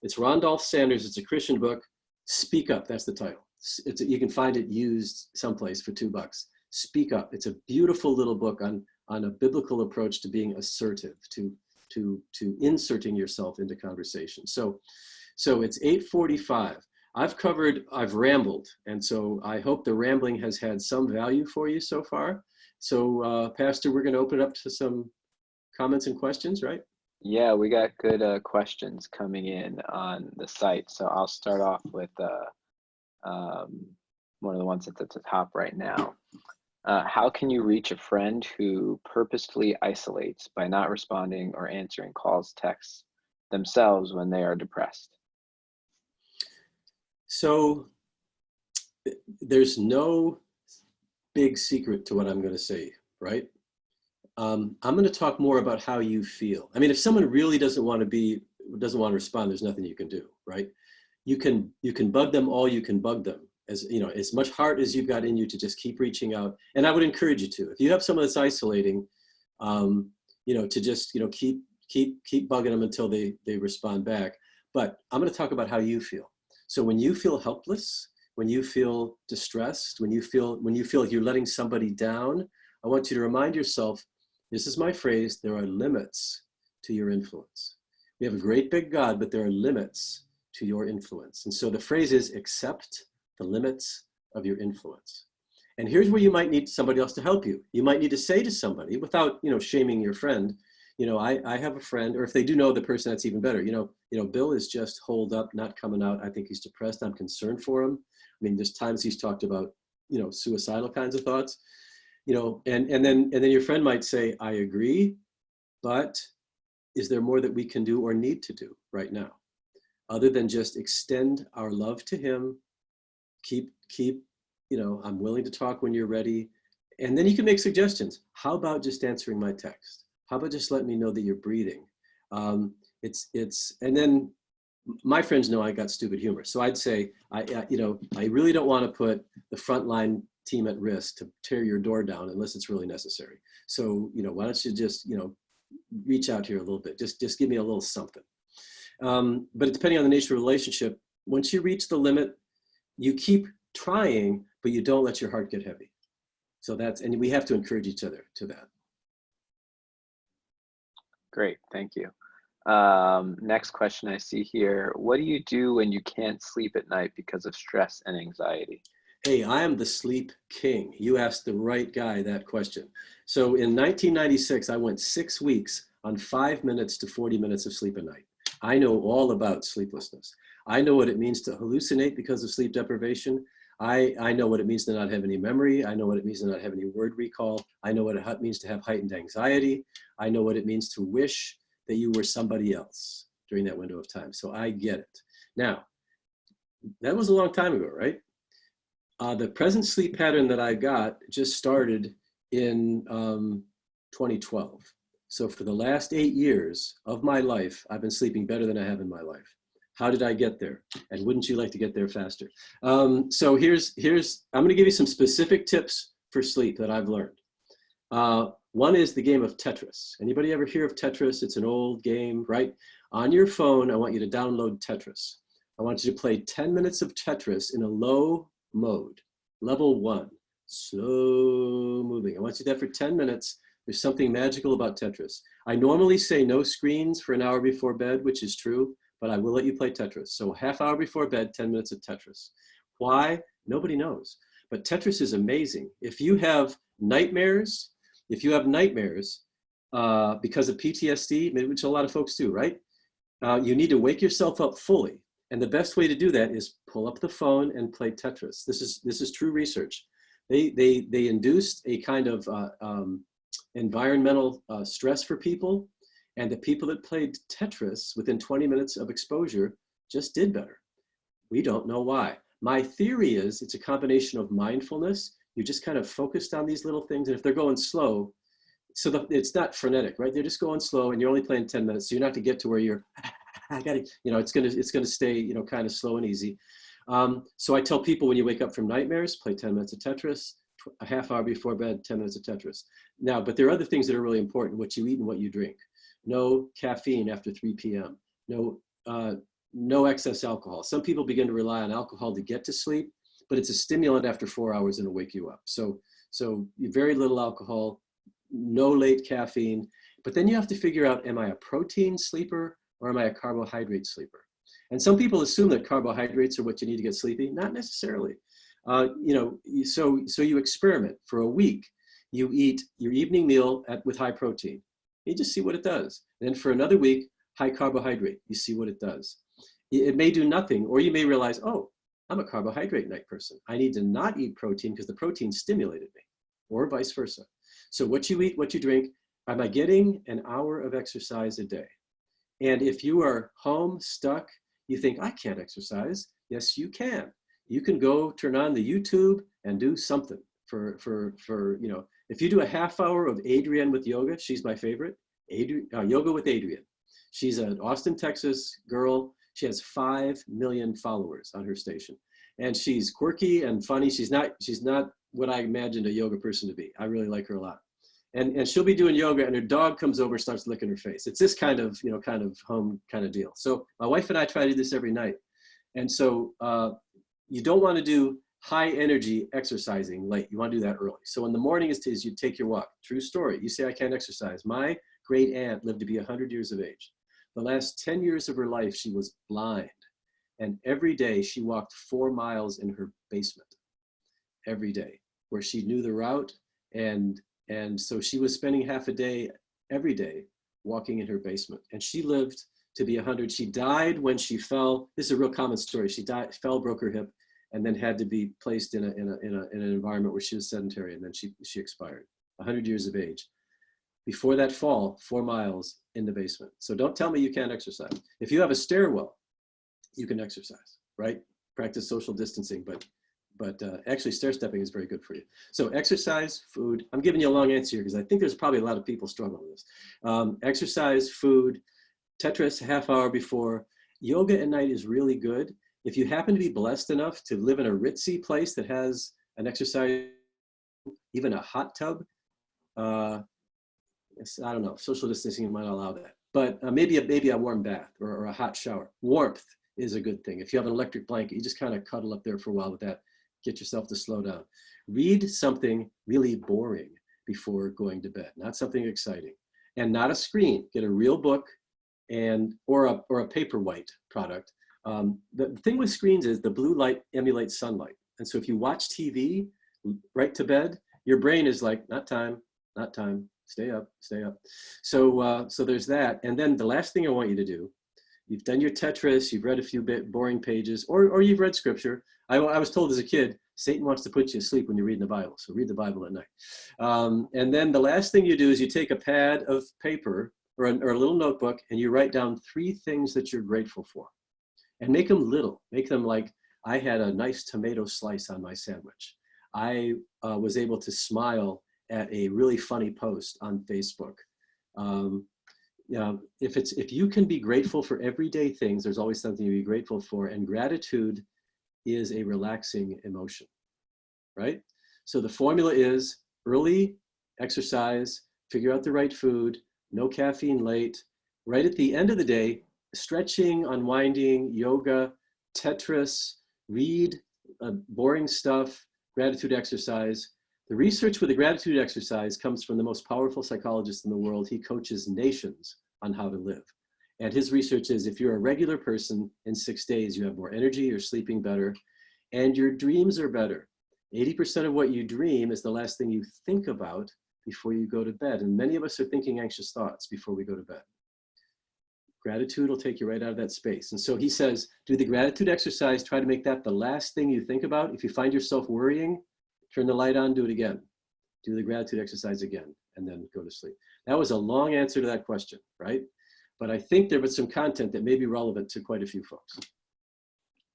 it's Randolph Sanders. It's a Christian book. Speak Up, that's the title. You can find it used someplace for $2. Speak Up. It's a beautiful little book on a biblical approach to being assertive, to inserting yourself into conversation. So it's 8:45. I've rambled, and so I hope the rambling has had some value for you so far. So Pastor, we're going to open it up to some comments and questions, right? Yeah, we got good questions coming in on the site. So I'll start off with one of the ones that's at the top right now. How can you reach a friend who purposefully isolates by not responding or answering calls, texts themselves when they are depressed? So there's no big secret to what I'm going to say, right? I'm going to talk more about how you feel. I mean, if someone really doesn't want to respond, there's nothing you can do, right? You can bug them all you can bug them. As you know, as much heart as you've got in you to just keep reaching out. And I would encourage you to. If you have someone that's isolating, to just keep bugging them until they respond back. But I'm going to talk about how you feel. So when you feel helpless, when you feel distressed, when you feel like you're letting somebody down, I want you to remind yourself, this is my phrase, there are limits to your influence. We have a great big God, but there are limits to your influence. And so the phrase is, accept the limits of your influence. And here's where you might need somebody else to help you. You might need to say to somebody, without shaming your friend, I have a friend, or if they do know the person, that's even better. Bill is just holed up, not coming out. I think he's depressed. I'm concerned for him. I mean, there's times he's talked about, suicidal kinds of thoughts, and then your friend might say, I agree, but is there more that we can do or need to do right now, other than just extend our love to him? Keep, I'm willing to talk when you're ready. And then you can make suggestions. How about just answering my text? How about just letting me know that you're breathing? And then my friends know I got stupid humor. So I'd say, I really don't want to put the frontline team at risk to tear your door down unless it's really necessary. So, why don't you just, reach out here a little bit, just give me a little something. But depending on the nature of the relationship, once you reach the limit, you keep trying, but you don't let your heart get heavy. So and we have to encourage each other to that. Great, thank you. Next question I see here. What do you do when you can't sleep at night because of stress and anxiety? Hey, I am the sleep king. You asked the right guy that question. So in 1996, I went 6 weeks on 5 minutes to 40 minutes of sleep a night. I know all about sleeplessness. I know what it means to hallucinate because of sleep deprivation. I know what it means to not have any memory. I know what it means to not have any word recall. I know what it means to have heightened anxiety. I know what it means to wish that you were somebody else during that window of time. So I get it. Now, that was a long time ago, right? The present sleep pattern that I got just started in 2012. So for the last 8 years of my life, I've been sleeping better than I have in my life. How did I get there? And wouldn't you like to get there faster? So here's I'm going to give you some specific tips for sleep that I've learned. One is the game of Tetris. Anybody ever hear of Tetris? It's an old game, right? On your phone, I want you to download Tetris. I want you to play 10 minutes of Tetris in a low mode, level 1, slow moving. I want you to do that for 10 minutes. There's something magical about Tetris. I normally say no screens for an hour before bed, which is true, but I will let you play Tetris. So half hour before bed, 10 minutes of Tetris. Why? Nobody knows. But Tetris is amazing. If you have nightmares because of PTSD, which a lot of folks do, right? You need to wake yourself up fully. And the best way to do that is pull up the phone and play Tetris. This is true research. They induced a kind of environmental stress for people, and the people that played Tetris within 20 minutes of exposure just did better. We don't know why. My theory is it's a combination of mindfulness. You just kind of focused on these little things, and if they're going slow, so it's not frenetic, right? They're just going slow, and you're only playing 10 minutes, so you're not to get to where you're, I gotta, it's gonna stay, kind of slow and easy. So I tell people when you wake up from nightmares, play 10 minutes of Tetris, a half hour before bed, 10 minutes of Tetris. Now, but there are other things that are really important: what you eat and what you drink. No caffeine after 3 p.m. No, no excess alcohol. Some people begin to rely on alcohol to get to sleep, but it's a stimulant after 4 hours and it'll wake you up. So very little alcohol, no late caffeine. But then you have to figure out, am I a protein sleeper or am I a carbohydrate sleeper? And some people assume that carbohydrates are what you need to get sleepy. Not necessarily. So you experiment for a week. You eat your evening meal with high protein. You just see what it does. Then for another week, high carbohydrate. You see what it does. It may do nothing, or you may realize, oh, I'm a carbohydrate night person. I need to not eat protein because the protein stimulated me, or vice versa. So what you eat, what you drink, am I getting an hour of exercise a day? And if you are home, stuck, you think, I can't exercise. Yes, you can. You can go turn on the YouTube and do something if you do a half hour of Adrienne with yoga, she's my favorite, Yoga with Adrienne. She's an Austin, Texas girl. She has 5 million followers on her station. And she's quirky and funny. She's not what I imagined a yoga person to be. I really like her a lot. And she'll be doing yoga and her dog comes over and starts licking her face. It's this kind of home kind of deal. So my wife and I try to do this every night. And so you don't want to do high energy exercising late. You want to do that early. So in the morning is you take your walk. True story. You say, I can't exercise. My great aunt lived to be 100 years of age. The last 10 years of her life, she was blind. And every day she walked 4 miles in her basement every day, where she knew the route. And so she was spending half a day every day walking in her basement. And she lived to be 100. She died when she fell. This is a real common story. She fell, broke her hip, and then had to be placed in an environment where she was sedentary, and then she expired. 100 years of age. Before that fall, 4 miles in the basement. So don't tell me you can't exercise. If you have a stairwell, you can exercise, right? Practice social distancing, but actually stair stepping is very good for you. So exercise, food. I'm giving you a long answer here because I think there's probably a lot of people struggling with this. Exercise, food, Tetris a half hour before. Yoga at night is really good. If you happen to be blessed enough to live in a ritzy place that has an exercise, even a hot tub, I don't know, social distancing might allow that. But maybe a warm bath or a hot shower. Warmth is a good thing. If you have an electric blanket, you just kind of cuddle up there for a while with that. Get yourself to slow down. Read something really boring before going to bed, not something exciting. And not a screen. Get a real book or a Paperwhite product. The thing with screens is the blue light emulates sunlight. And so if you watch TV right to bed, your brain is like, not time, stay up. So there's that. And then the last thing I want you to do, you've done your Tetris, you've read a few boring pages, or you've read scripture. I was told as a kid, Satan wants to put you to sleep when you're reading the Bible. So read the Bible at night. And then the last thing you do is you take a pad of paper or a little notebook and you write down 3 things that you're grateful for. And make them little. Make them like, I had a nice tomato slice on my sandwich. I was able to smile at a really funny post on Facebook. If you can be grateful for everyday things, there's always something to be grateful for. And gratitude is a relaxing emotion, right? So the formula is early exercise, figure out the right food, no caffeine late. Right at the end of the day, stretching, unwinding, yoga, Tetris, read boring stuff, gratitude exercise. The research with the gratitude exercise comes from the most powerful psychologist in the world. He coaches nations on how to live. And his research is if you're a regular person, in 6 days, you have more energy, you're sleeping better, and your dreams are better. 80% of what you dream is the last thing you think about before you go to bed. And many of us are thinking anxious thoughts before we go to bed. Gratitude will take you right out of that space. And so he says, do the gratitude exercise, try to make that the last thing you think about. If you find yourself worrying, turn the light on, do it again. Do the gratitude exercise again, and then go to sleep. That was a long answer to that question, right? But I think there was some content that may be relevant to quite a few folks.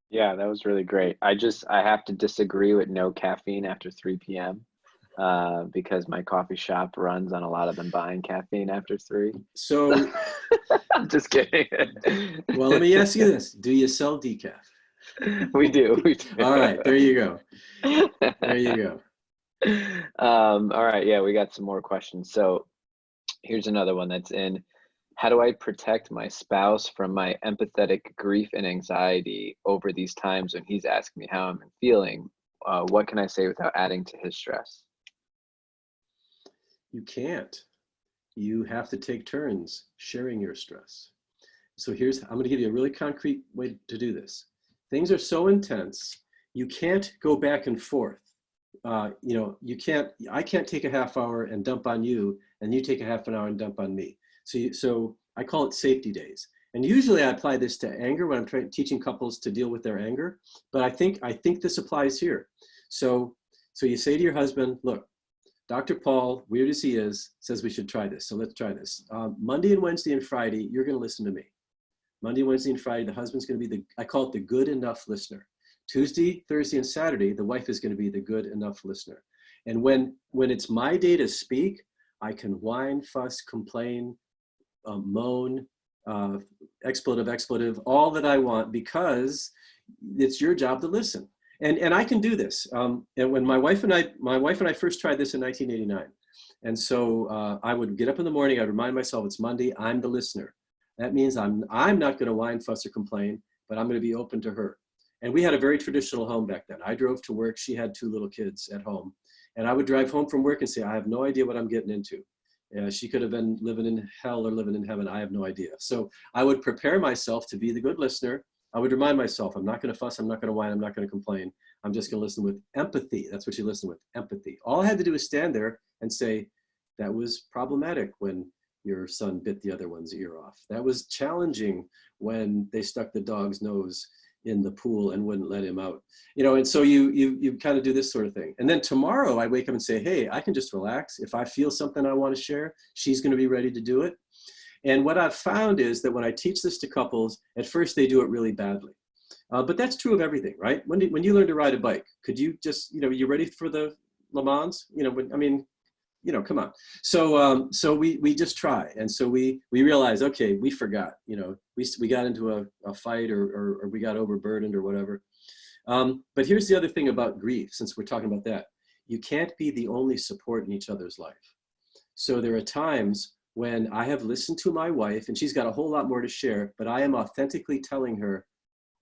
Yeah, that was really great. I have to disagree with no caffeine after 3 p.m. because my coffee shop runs on a lot of them buying caffeine after 3. So, I'm just kidding. well, let me ask you this. Do you sell decaf? We do. We All right, there you go. do. There you go. All right. Yeah, we got some more questions. So here's another one that's in. How do I protect my spouse from my empathetic grief and anxiety over these times when he's asking me how I'm feeling? What can I say without adding to his stress? You can't. You have to take turns sharing your stress. So I'm going to give you a really concrete way to do this. Things are so intense, you can't go back and forth. I can't take a half hour and dump on you, and you take a half an hour and dump on me. So I call it safety days. And usually I apply this to anger when I'm teaching couples to deal with their anger, but I think this applies here. So you say to your husband, look, Dr. Paul, weird as he is, says we should try this. So let's try this. Monday and Wednesday and Friday, you're going to listen to me. Monday, Wednesday, and Friday, the husband's going to be I call it the good enough listener. Tuesday, Thursday, and Saturday, the wife is going to be the good enough listener. And when it's my day to speak, I can whine, fuss, complain, moan, expletive, all that I want, because it's your job to listen. And I can do this. And when my wife and I first tried this in 1989. And so I would get up in the morning, I'd remind myself it's Monday, I'm the listener. That means I'm not going to whine, fuss, or complain, but I'm going to be open to her. And we had a very traditional home back then. I drove to work. She had 2 little kids at home. And I would drive home from work and say, I have no idea what I'm getting into. She could have been living in hell or living in heaven. I have no idea. So I would prepare myself to be the good listener. I would remind myself, I'm not going to fuss. I'm not going to whine. I'm not going to complain. I'm just going to listen with empathy. That's what you listen with, empathy. All I had to do was stand there and say, that was problematic when your son bit the other one's ear off. That was challenging when they stuck the dog's nose in the pool and wouldn't let him out. And so you kind of do this sort of thing. And then tomorrow I wake up and say, hey, I can just relax. If I feel something I want to share, she's going to be ready to do it. And what I've found is that when I teach this to couples, at first they do it really badly. But that's true of everything, right? When you learn to ride a bike, could you just, you ready for the Le Mans? Come on. So we just try. And so we realize, okay, we forgot, we got into a fight or we got overburdened or whatever. But here's the other thing about grief, since we're talking about that. You can't be the only support in each other's life. So there are times when I have listened to my wife and she's got a whole lot more to share, but I am authentically telling her,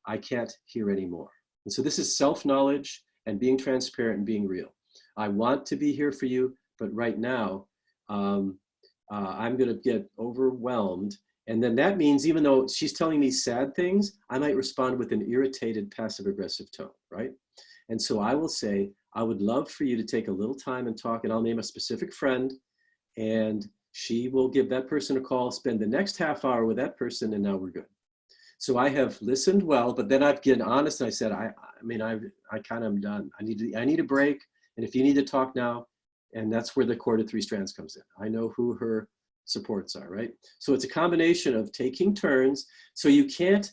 I can't hear anymore. And so this is self-knowledge and being transparent and being real. I want to be here for you, but right now, I'm going to get overwhelmed. And then that means even though she's telling me sad things, I might respond with an irritated, passive-aggressive tone, right? And so I will say, I would love for you to take a little time and talk, and I'll name a specific friend, and she will give that person a call, spend the next half hour with that person, and now we're good. So I have listened well, but then I've been honest and I said, I kind of am done. I need a break. And if you need to talk now, and that's where the core to 3 strands comes in. I know who her supports are, right? So it's a combination of taking turns. So you can't,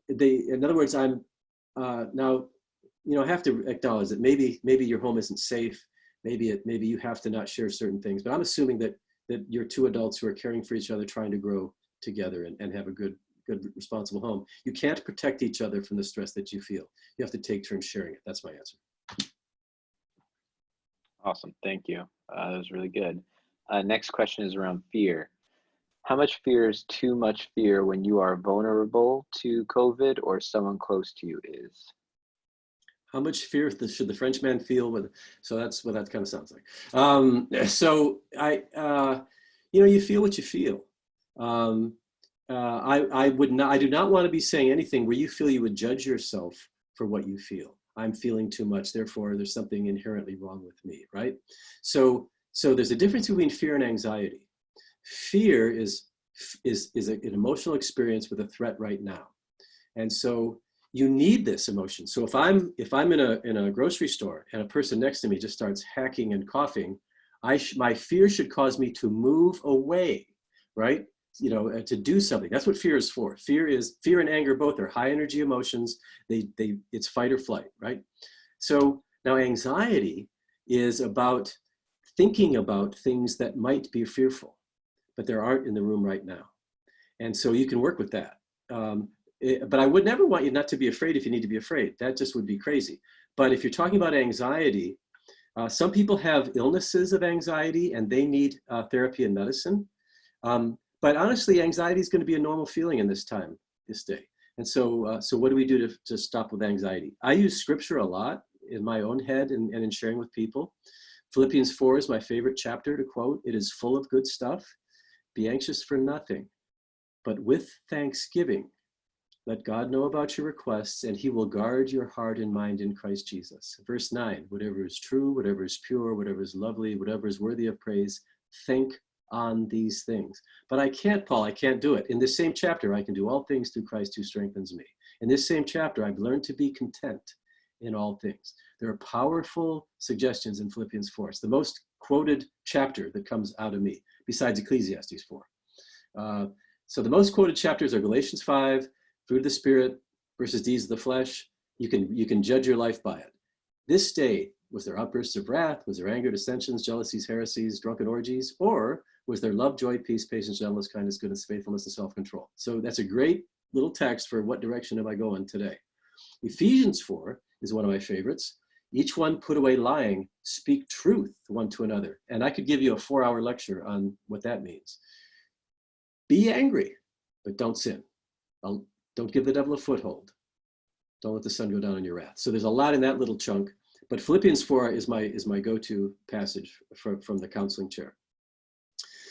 in other words, I'm now, I have to acknowledge that maybe your home isn't safe. Maybe you have to not share certain things, but I'm assuming that you're 2 adults who are caring for each other, trying to grow together and have a good, responsible home. You can't protect each other from the stress that you feel. You have to take turns sharing it. That's my answer. Awesome. Thank you. That was really good. Next question is around fear. How much fear is too much fear when you are vulnerable to COVID or someone close to you is? How much fear should the Frenchman feel? So that's what that kind of sounds like. So you feel what you feel. I do not want to be saying anything where you feel you would judge yourself for what you feel. I'm feeling too much, therefore there's something inherently wrong with me, right? So there's a difference between fear and anxiety. Fear is an emotional experience with a threat right now. And so you need this emotion. So if I'm in a grocery store and a person next to me just starts hacking and coughing, my fear should cause me to move away, right? To do something. That's what fear is for. Fear and anger both are high energy emotions. It's fight or flight, right? So now anxiety is about thinking about things that might be fearful, but there aren't in the room right now. And so you can work with that. But I would never want you not to be afraid if you need to be afraid. That just would be crazy. But if you're talking about anxiety, some people have illnesses of anxiety and they need therapy and medicine. But honestly, anxiety is going to be a normal feeling in this time, this day. And so, so what do we do to stop with anxiety? I use scripture a lot in my own head and in sharing with people. Philippians 4 is my favorite chapter to quote. It is full of good stuff. Be anxious for nothing, but with thanksgiving, let God know about your requests, and he will guard your heart and mind in Christ Jesus. Verse 9, whatever is true, whatever is pure, whatever is lovely, whatever is worthy of praise, think on these things. But I can't, Paul, I can't do it. In this same chapter, I can do all things through Christ who strengthens me. In this same chapter, I've learned to be content in all things. There are powerful suggestions in Philippians 4. It's the most quoted chapter that comes out of me, besides Ecclesiastes 4. So the most quoted chapters are Galatians 5, fruit of the Spirit versus deeds of the flesh. You can judge your life by it. This day, was there outbursts of wrath? Was there anger, dissensions, jealousies, heresies, drunken orgies? Or was there love, joy, peace, patience, gentleness, kindness, goodness, faithfulness, and self-control? So that's a great little text for what direction am I going today. Ephesians 4 is one of my favorites. Each one put away lying, speak truth one to another. And I could give you a 4-hour lecture on what that means. Be angry, but don't sin. Don't give the devil a foothold. Don't let the sun go down on your wrath. So there's a lot in that little chunk. But Philippians 4 is my go-to passage from the counseling chair.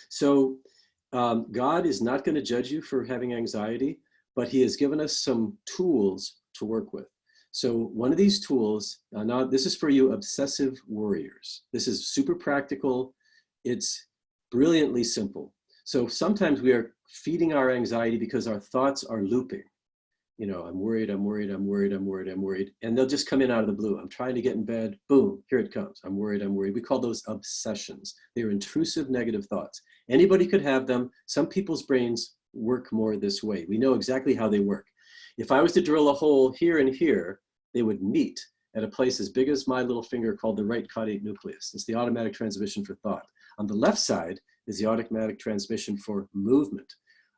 So God is not going to judge you for having anxiety, but he has given us some tools to work with. So one of these tools, now this is for you obsessive worriers. This is super practical. It's brilliantly simple. So sometimes we are feeding our anxiety because our thoughts are looping. You know, I'm worried, I'm worried, I'm worried, I'm worried, I'm worried. And they'll just come in out of the blue. I'm trying to get in bed. Boom, here it comes. I'm worried, I'm worried. We call those obsessions. They're intrusive negative thoughts. Anybody could have them. Some people's brains work more this way. We know exactly how they work. If I was to drill a hole here and here, they would meet at a place as big as my little finger called the right caudate nucleus. It's the automatic transmission for thought. On the left side is the automatic transmission for movement.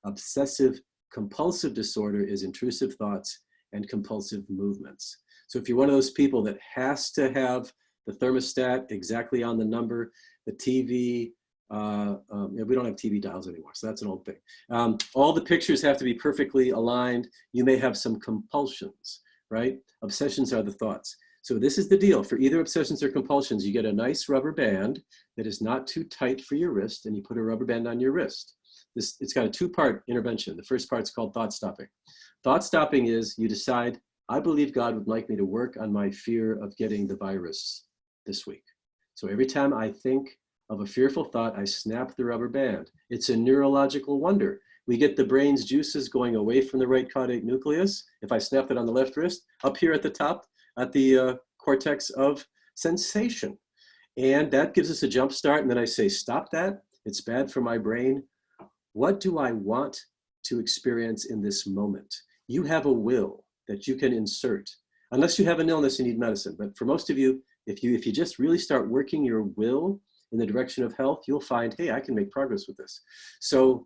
Obsessive compulsive disorder is intrusive thoughts and compulsive movements. So if you're one of those people that has to have the thermostat exactly on the number, the TV, we don't have TV dials anymore, so that's an old thing. All the pictures have to be perfectly aligned. You may have some compulsions, right? Obsessions are the thoughts. So this is the deal. For either obsessions or compulsions, you get a nice rubber band that is not too tight for your wrist, and you put a rubber band on your wrist. It's got a 2-part intervention. The first part's called thought stopping. Thought stopping is you decide, I believe God would like me to work on my fear of getting the virus this week. So every time I think of a fearful thought, I snap the rubber band. It's a neurological wonder. We get the brain's juices going away from the right caudate nucleus. If I snap it on the left wrist, up here at the top, at the cortex of sensation. And that gives us a jump start. And then I say, stop that. It's bad for my brain. What do I want to experience in this moment? You have a will that you can insert, unless you have an illness and need medicine. But for most of you, if you just really start working your will in the direction of health, you'll find, hey, I can make progress with this. So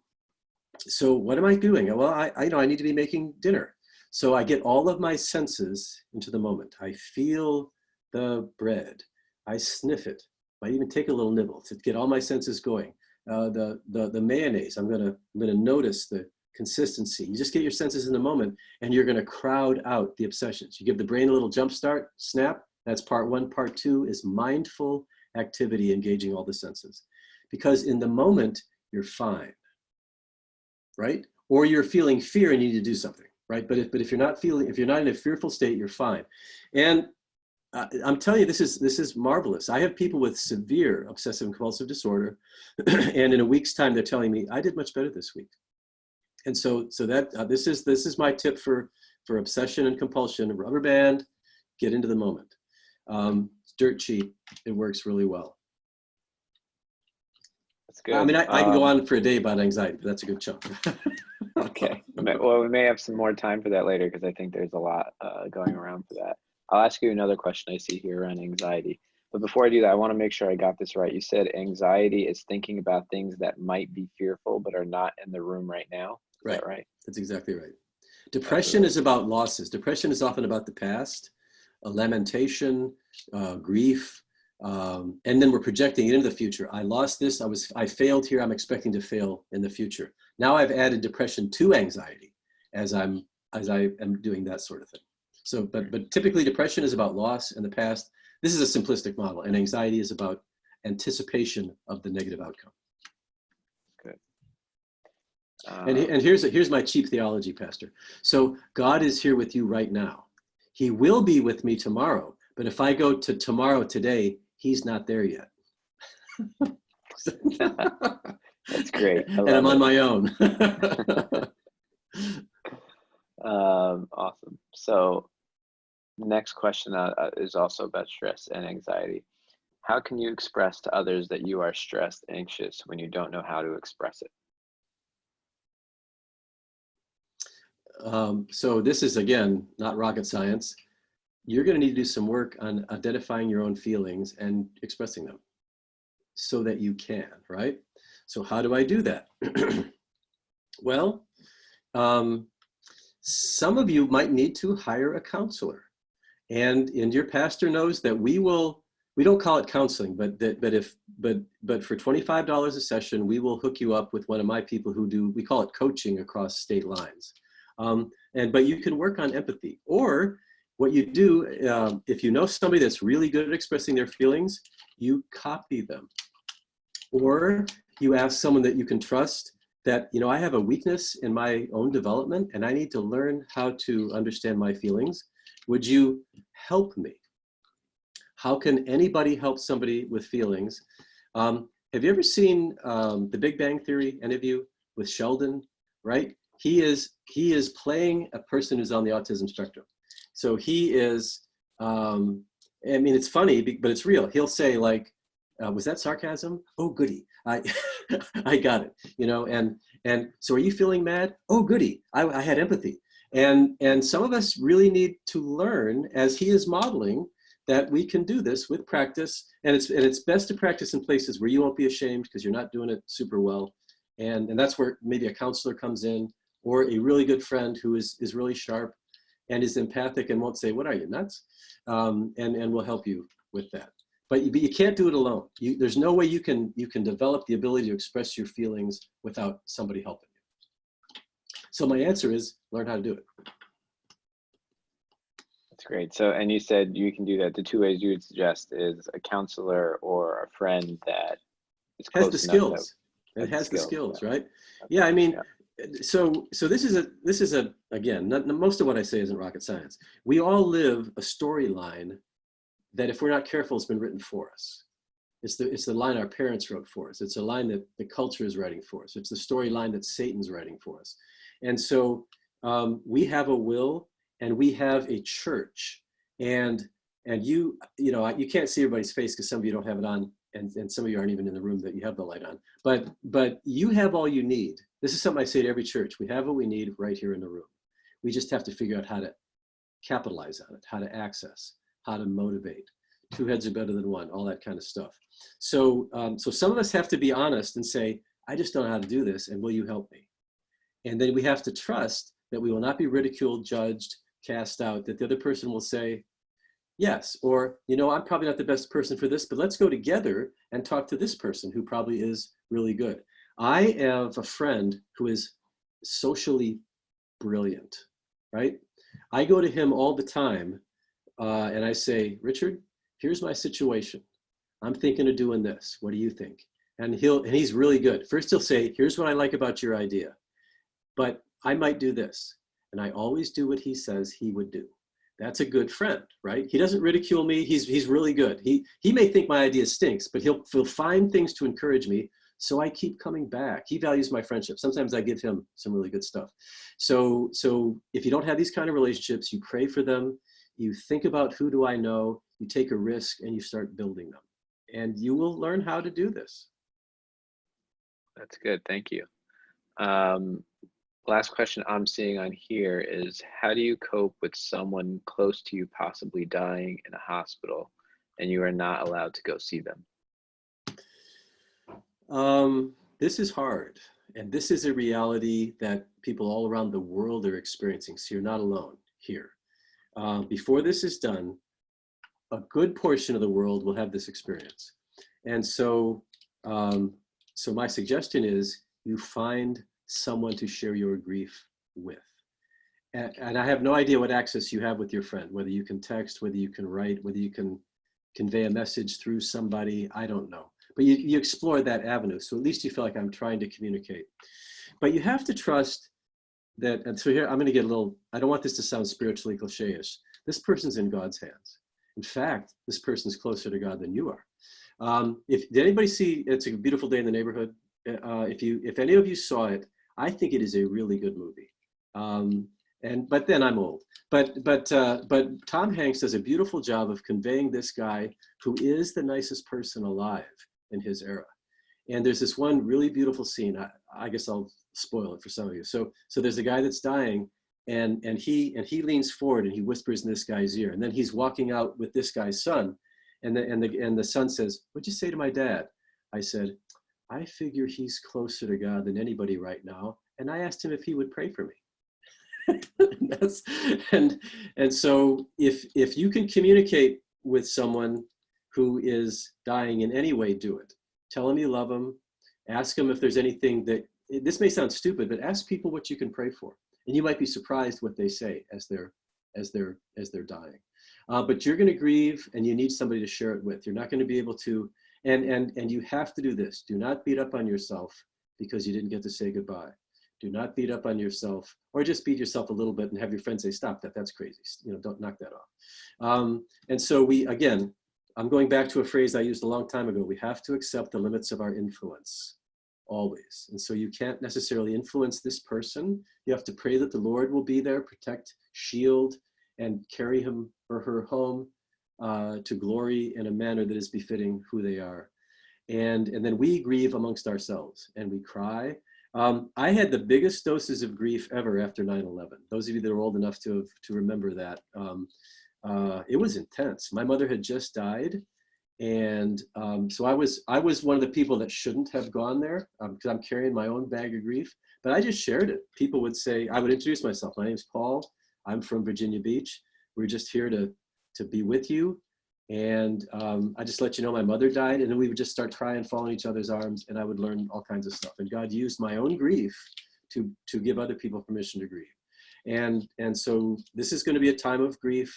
what am I doing? Well, I need to be making dinner. So I get all of my senses into the moment. I feel the bread. I sniff it. I even take a little nibble to get all my senses going. The mayonnaise, I'm gonna notice the consistency. You just get your senses in the moment and you're gonna crowd out the obsessions. You give the brain a little jump start, snap, that's part 1. Part 2 is mindful activity, engaging all the senses. Because in the moment, you're fine, right? Or you're feeling fear and you need to do something, right? But if you're not in a fearful state, you're fine. And I'm telling you, this is marvelous. I have people with severe obsessive and compulsive disorder, and in a week's time, they're telling me, I did much better this week. And so that this is my tip for obsession and compulsion: rubber band, get into the moment. It's dirt cheap. It works really well. That's good. I mean, I can go on for a day about anxiety, but that's a good chunk. Okay. Well, we may have some more time for that later because I think there's a lot going around for that. I'll ask you another question I see here around anxiety. But before I do that, I want to make sure I got this right. You said anxiety is thinking about things that might be fearful but are not in the room right now. Is Right. that right? That's exactly right. That's Depression really is good. about losses. Depression is often about the past, a lamentation, grief, and then we're projecting it into the future. I lost this. I failed here. I'm expecting to fail in the future. Now I've added depression to anxiety as I am doing that sort of thing. So, but typically depression is about loss in the past. This is a simplistic model, and anxiety is about anticipation of the negative outcome. Good. And here's my cheap theology, Pastor. So God is here with you right now. He will be with me tomorrow, but if I go to tomorrow today, he's not there yet. That's great. I And I'm love on it. my own. Awesome. So next question is also about stress and anxiety. How can you express to others that you are stressed, anxious when you don't know how to express it? So this is, again, not rocket science. You're going to need to do some work on identifying your own feelings and expressing them so that you can, right? So how do I do that? Well, some of you might need to hire a counselor, and your pastor knows that we don't call it counseling, but for $25 a session, we will hook you up with one of my people who we call it coaching across state lines. But you can work on empathy, or what you do, if you know somebody that's really good at expressing their feelings, you copy them. Or you ask someone that you can trust that, I have a weakness in my own development and I need to learn how to understand my feelings. Would you help me? How can anybody help somebody with feelings? Have you ever seen The Big Bang Theory, any of you, with Sheldon, right? He is playing a person who's on the autism spectrum. So he is, it's funny, but it's real. He'll say like, was that sarcasm? Oh, goody. I got it, and so are you feeling mad? Oh, goody. I had empathy. And some of us really need to learn, as he is modeling, that we can do this with practice. And it's best to practice in places where you won't be ashamed because you're not doing it super well. And that's where maybe a counselor comes in, or a really good friend who is really sharp and is empathic and won't say, what are you, nuts? And will help you with that. But you can't do it alone. There's no way you can develop the ability to express your feelings without somebody helping you. So my answer is learn how to do it. That's great. So, and you said you can do that. The two ways you would suggest is a counselor or a friend that is Has the close enough that skills. It has the skills, yeah. right? Okay. Yeah, Yeah. so this is a again, most of what I say isn't rocket science. We all live a storyline that, if we're not careful, has been written for us. It's the line our parents wrote for us. It's a line that the culture is writing for us. It's the storyline that Satan's writing for us. And so we have a will, and we have a church. And you can't see everybody's face because some of you don't have it on, and some of you aren't even in the room that you have the light on. But you have all you need. This is something I say to every church. We have what we need right here in the room. We just have to figure out how to capitalize on it, how to access, how to motivate. Two heads are better than one, all that kind of stuff. So some of us have to be honest and say, I just don't know how to do this, and will you help me? And then we have to trust that we will not be ridiculed, judged, cast out, that the other person will say, yes, or, I'm probably not the best person for this, but let's go together and talk to this person who probably is really good. I have a friend who is socially brilliant, right? I go to him all the time and I say, Richard, here's my situation. I'm thinking of doing this. What do you think? And he's really good. First he'll say, here's what I like about your idea, but I might do this. And I always do what he says he would do. That's a good friend, right? He doesn't ridicule me. He's really good. He may think my idea stinks, but he'll find things to encourage me. So I keep coming back. He values my friendship. Sometimes I give him some really good stuff. So if you don't have these kind of relationships, you pray for them. You think about, who do I know? You take a risk and you start building them. And you will learn how to do this. That's good. Thank you. Last question I'm seeing on here is, how do you cope with someone close to you possibly dying in a hospital and you are not allowed to go see them? This is hard. And this is a reality that people all around the world are experiencing. So you're not alone here. Before this is done, a good portion of the world will have this experience. And so, so my suggestion is you find someone to share your grief with. And I have no idea what access you have with your friend, whether you can text, whether you can write, whether you can convey a message through somebody, I don't know. But you explore that avenue. So at least you feel like I'm trying to communicate. But you have to trust that, and so here I'm gonna get a little, I don't want this to sound spiritually cliche-ish. This person's in God's hands. In fact, this person's closer to God than you are. Did anybody see It's a Beautiful Day in the Neighborhood? If any of you saw it, I think it is a really good movie. But then I'm old. But Tom Hanks does a beautiful job of conveying this guy who is the nicest person alive in his era. And there's this one really beautiful scene. I guess I'll spoil it for some of you. So there's a guy that's dying, and he leans forward and he whispers in this guy's ear. And then he's walking out with this guy's son, and the son says, "What'd you say to my dad?" I said, "I figure he's closer to God than anybody right now, and I asked him if he would pray for me." and so if you can communicate with someone who is dying in any way, do it. Tell them you love them. Ask them if there's anything that, this may sound stupid, but ask people what you can pray for, and you might be surprised what they say as they're dying. But you're going to grieve, and you need somebody to share it with. You're not going to be able to, and you have to do this. Do not beat up on yourself because you didn't get to say goodbye. Do not beat up on yourself, or just beat yourself a little bit and have your friends say, "Stop that, that's crazy. Don't knock that off." And so again, I'm going back to a phrase I used a long time ago. We have to accept the limits of our influence, always. And so you can't necessarily influence this person. You have to pray that the Lord will be there, protect, shield, and carry him or her home to glory in a manner that is befitting who they are. And then we grieve amongst ourselves, and we cry. I had the biggest doses of grief ever after 9/11. Those of you that are old enough to remember that, it was intense. My mother had just died, and so I was one of the people that shouldn't have gone there because I'm carrying my own bag of grief. But I just shared it. People would say, I would introduce myself. "My name's Paul. I'm from Virginia Beach. We're just here to be with you. And I just let you know my mother died." And then we would just start crying, fall in each other's arms, and I would learn all kinds of stuff. And God used my own grief to give other people permission to grieve. And so this is going to be a time of grief,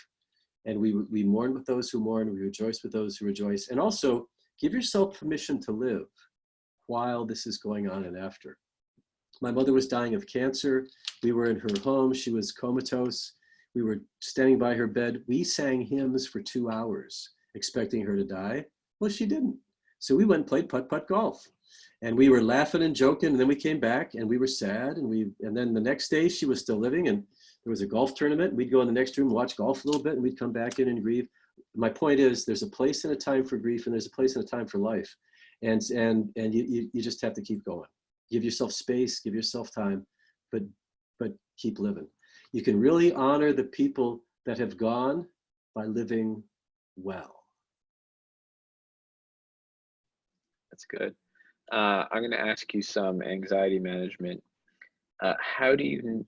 and we mourn with those who mourn, we rejoice with those who rejoice. And also give yourself permission to live while this is going on and after. My mother was dying of cancer. We were in her home. She was comatose. We were standing by her bed. We sang hymns for 2 hours, expecting her to die. Well, she didn't. So we went and played putt-putt golf. And we were laughing and joking, and then we came back, and we were sad, and then the next day she was still living, and there was a golf tournament. We'd go in the next room, watch golf a little bit, and we'd come back in and grieve. My point is, there's a place and a time for grief, and there's a place and a time for life. And you just have to keep going. Give yourself space, give yourself time, but keep living. You can really honor the people that have gone by living well. That's good. I'm going to ask you some anxiety management. How do you,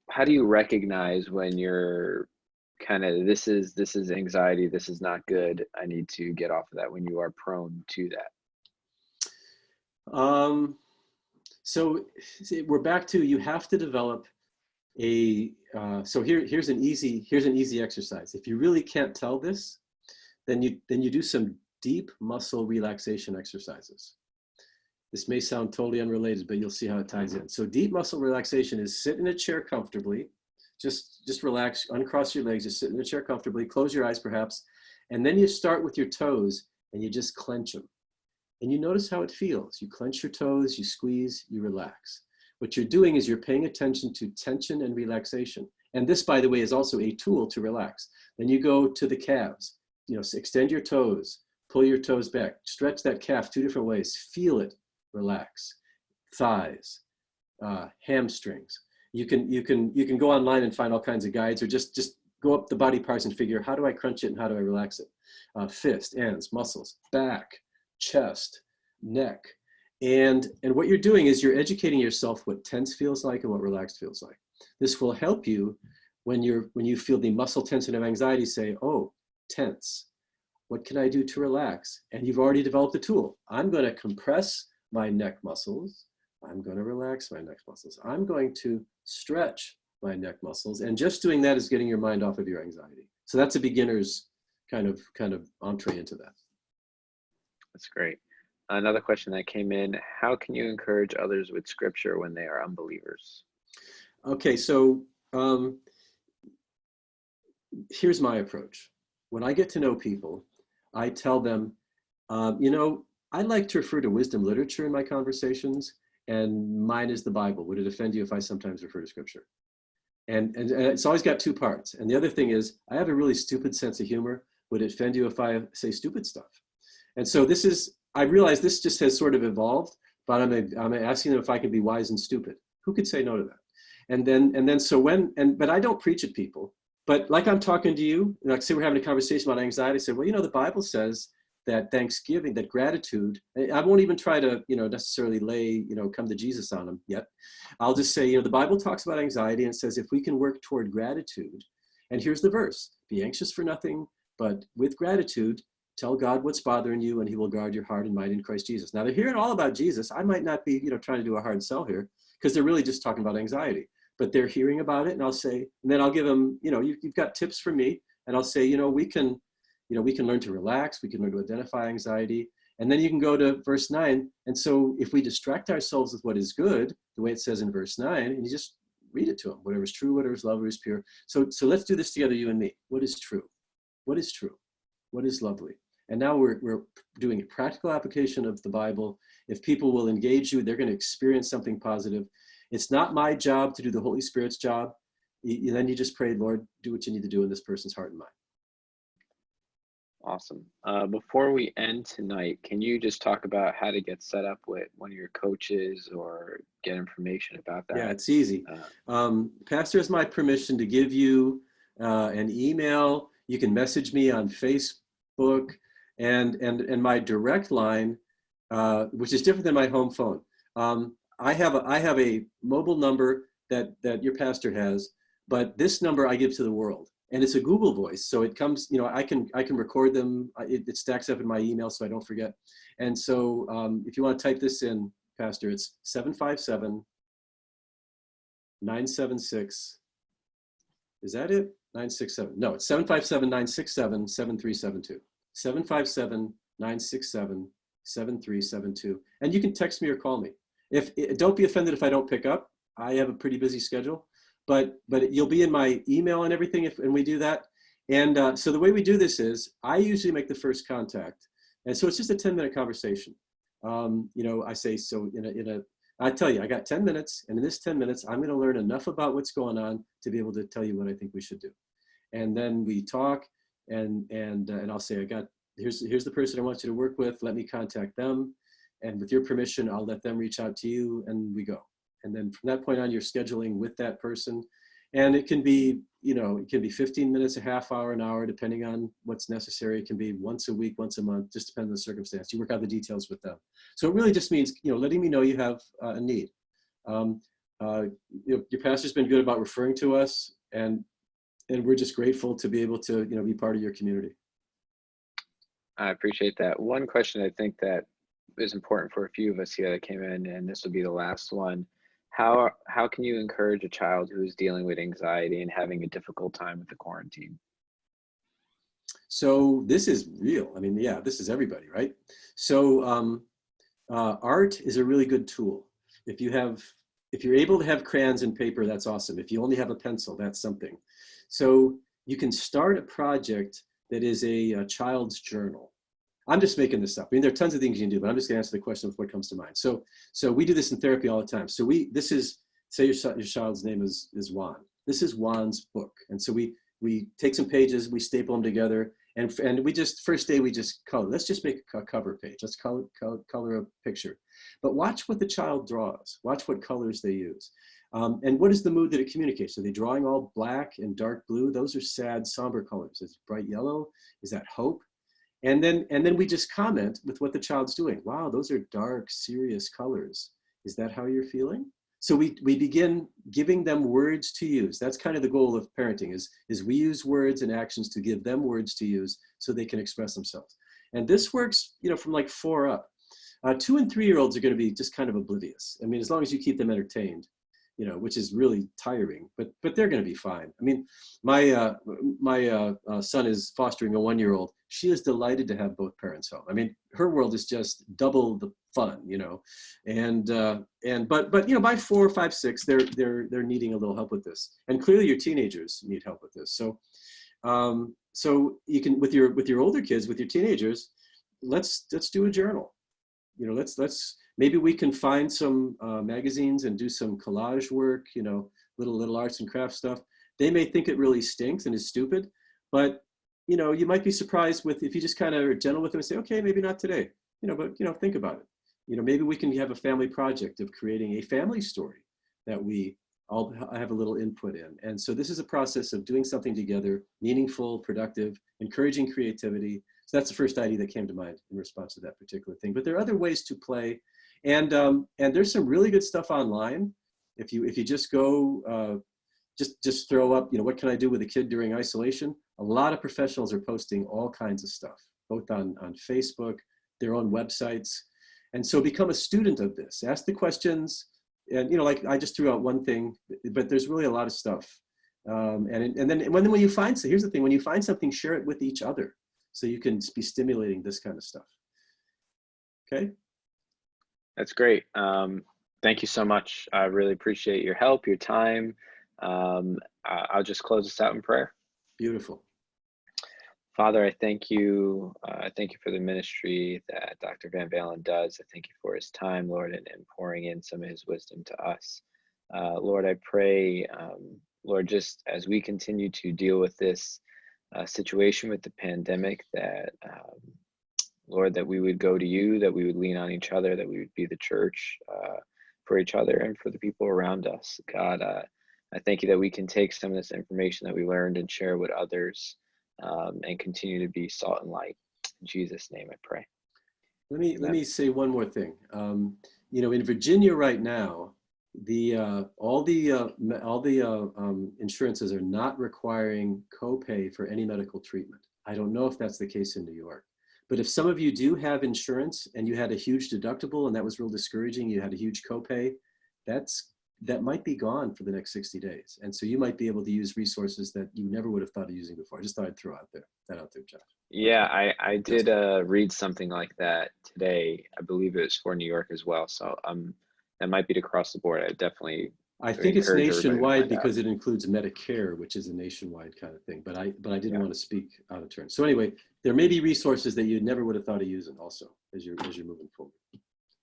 how do you recognize when you're kind of, this is anxiety, this is not good, I need to get off of that, when you are prone to that? So we're back to, you have to develop so here's an easy exercise. If you really can't tell this, then you do some deep muscle relaxation exercises. This may sound totally unrelated, but you'll see how it ties in. So deep muscle relaxation is sit in a chair comfortably, just relax, uncross your legs, just sit in a chair comfortably, close your eyes perhaps, and then you start with your toes and you just clench them. And you notice how it feels. You clench your toes, you squeeze, you relax. What you're doing is you're paying attention to tension and relaxation. And this, by the way, is also a tool to relax. Then you go to the calves, extend your toes, pull your toes back, stretch that calf 2 different ways, feel it, relax. Thighs, hamstrings. You can go online and find all kinds of guides, or just go up the body parts and figure, how do I crunch it and how do I relax it? Fist, ends, muscles, back, chest, neck. And what you're doing is you're educating yourself what tense feels like and what relaxed feels like. This will help you when you feel the muscle tension of anxiety, say, oh, tense. What can I do to relax? And you've already developed a tool. I'm going to compress my neck muscles. I'm going to relax my neck muscles. I'm going to stretch my neck muscles. And just doing that is getting your mind off of your anxiety. So that's a beginner's kind of entree into that. That's great. Another question that came in, how can you encourage others with scripture when they are unbelievers? Okay, so here's my approach. When I get to know people, I tell them, you know, I like to refer to wisdom literature in my conversations, and mine is the Bible. Would it offend you if I sometimes refer to scripture? And it's always got two parts. And the other thing is, I have a really stupid sense of humor. Would it offend you if I say stupid stuff? And so this is, I realize this just has sort of evolved, but I'm asking them if I can be wise and stupid. Who could say no to that? And then so but I don't preach at people. But like I'm talking to you, like say we're having a conversation about anxiety, I say, well, you know, the Bible says that thanksgiving, that gratitude, I won't even try to, you know, necessarily lay, you know, come to Jesus on them yet. I'll just say, you know, the Bible talks about anxiety and says if we can work toward gratitude, and here's the verse, be anxious for nothing, but with gratitude, tell God what's bothering you and he will guard your heart and mind in Christ Jesus. Now they're hearing all about Jesus. I might not be, you know, trying to do a hard sell here because they're really just talking about anxiety, but they're hearing about it. And I'll say, and then I'll give them, you know, you've got tips from me. And I'll say, you know, we can learn to relax. We can learn to identify anxiety. And then you can go to verse 9. And so if we distract ourselves with what is good, the way it says in verse 9, and you just read it to them, whatever is true, whatever is lovely, whatever is pure. So let's do this together, you and me. What is true? What is true? What is lovely? And now we're doing a practical application of the Bible. If people will engage you, they're going to experience something positive. It's not my job to do the Holy Spirit's job. Then you just pray, Lord, do what you need to do in this person's heart and mind. Awesome. Before we end tonight, can you just talk about how to get set up with one of your coaches or get information about that? Yeah, it's easy. Pastor has my permission to give you an email. You can message me on Facebook and my direct line, which is different than my home phone. I have a mobile number that your pastor has, but this number I give to the world. And it's a Google voice, so it comes, you know, I can record them. It stacks up in my email so I don't forget. And so if you want to type this in, Pastor, it's 757-976. Is that it? 967. No, it's 757-967-7372. 757-967-7372. And you can text me or call me. Don't be offended if I don't pick up. I have a pretty busy schedule. But you'll be in my email and everything and we do that. And so the way we do this is I usually make the first contact. And so it's just a 10-minute conversation. You know, I say, so I tell you, I got 10 minutes. And in this 10 minutes, I'm going to learn enough about what's going on to be able to tell you what I think we should do. And then we talk and I'll say, here's the person I want you to work with. Let me contact them. And with your permission, I'll let them reach out to you and we go. And then from that point on, you're scheduling with that person. And it can be, you know, it can be 15 minutes, a half hour, an hour, depending on what's necessary. It can be once a week, once a month, just depends on the circumstance. You work out the details with them. So it really just means, you know, letting me know you have a need. You know, your pastor's been good about referring to us and we're just grateful to be able to, you know, be part of your community. I appreciate that. One question I think that is important for a few of us here that came in, and this will be the last one. How can you encourage a child who is dealing with anxiety and having a difficult time with the quarantine? So this is real. I mean, yeah, this is everybody, right? So art is a really good tool. If you're able to have crayons and paper, that's awesome. If you only have a pencil, that's something. So you can start a project that is a child's journal. I'm just making this up. I mean, there are tons of things you can do, but I'm just gonna answer the question with what comes to mind. So we do this in therapy all the time. So say your child's name is Juan. This is Juan's book. And so we take some pages, we staple them together, and first day we just color. Let's just make a cover page. Let's color a picture. But watch what the child draws. Watch what colors they use. And what is the mood that it communicates? Are they drawing all black and dark blue? Those are sad, somber colors. Is it bright yellow? Is that hope? And then we just comment with what the child's doing. Wow, those are dark, serious colors. Is that how you're feeling? So we begin giving them words to use. That's kind of the goal of parenting is we use words and actions to give them words to use so they can express themselves. And this works, from like 4 up. 2 and 3-year-olds are going to be just kind of oblivious. I mean, as long as you keep them entertained, which is really tiring, but they're going to be fine. I mean, my son is fostering a 1-year-old. She is delighted to have both parents home. I mean, her world is just double the fun, but by 4, 5, 6, they're needing a little help with this. And clearly your teenagers need help with this. So you can, with your older kids, with your teenagers, let's do a journal. Let's maybe we can find some magazines and do some collage work, little arts and crafts stuff. They may think it really stinks and is stupid, but you might be surprised if you just kind of are gentle with them and say, okay, maybe not today, but think about it. Maybe we can have a family project of creating a family story that we all have a little input in. And so this is a process of doing something together, meaningful, productive, encouraging creativity. So that's the first idea that came to mind in response to that particular thing. But there are other ways to play. And there's some really good stuff online. If you just go, just throw up, what can I do with a kid during isolation? A lot of professionals are posting all kinds of stuff, both on Facebook, their own websites. And so become a student of this. Ask the questions. And like I just threw out one thing, but there's really a lot of stuff. And then when you find, so here's the thing, when you find something, share it with each other. So you can be stimulating this kind of stuff. Okay. That's great. Thank you so much. I really appreciate your help, your time. I'll just close this out in prayer. Beautiful. Father, I thank you. I thank you for the ministry that Dr. VanValin does. I thank you for his time, Lord, and pouring in some of his wisdom to us. Lord, I pray, Lord, just as we continue to deal with this situation with the pandemic, that Lord, that we would go to you, that we would lean on each other, that we would be the church for each other and for the people around us. God, I thank you that we can take some of this information that we learned and share with others, and continue to be salt and light. In Jesus' name I pray. Let me say one more thing. In Virginia right now, all the insurances are not requiring copay for any medical treatment. I don't know if that's the case in New York, but if some of you do have insurance and you had a huge deductible and that was real discouraging, you had a huge copay, that might be gone for the next 60 days. And so you might be able to use resources that you never would have thought of using before. I just thought I'd throw that out there, Jeff. Yeah, I did read something like that today. I believe it was for New York as well. So that might be across the board. I think it's nationwide because it includes Medicare, which is a nationwide kind of thing. But I didn't want to speak out of turn. So anyway, there may be resources that you never would have thought of using also as you're moving forward.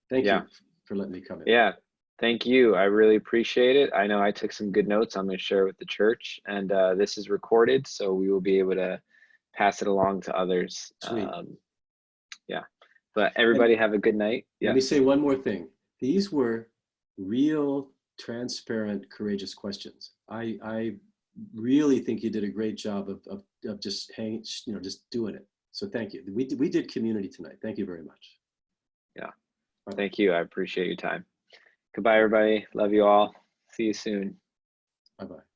Thank you for letting me come in. Yeah. Thank you. I really appreciate it. I know I took some good notes. I'm going to share with the church, and this is recorded, so we will be able to pass it along to others. Sweet. Yeah. But everybody have a good night. Let me say one more thing. These were real, transparent, courageous questions. I really think you did a great job of just just doing it. So thank you. We did community tonight. Thank you very much. Yeah. Thank you. I appreciate your time. Goodbye, everybody. Love you all. See you soon. Bye-bye.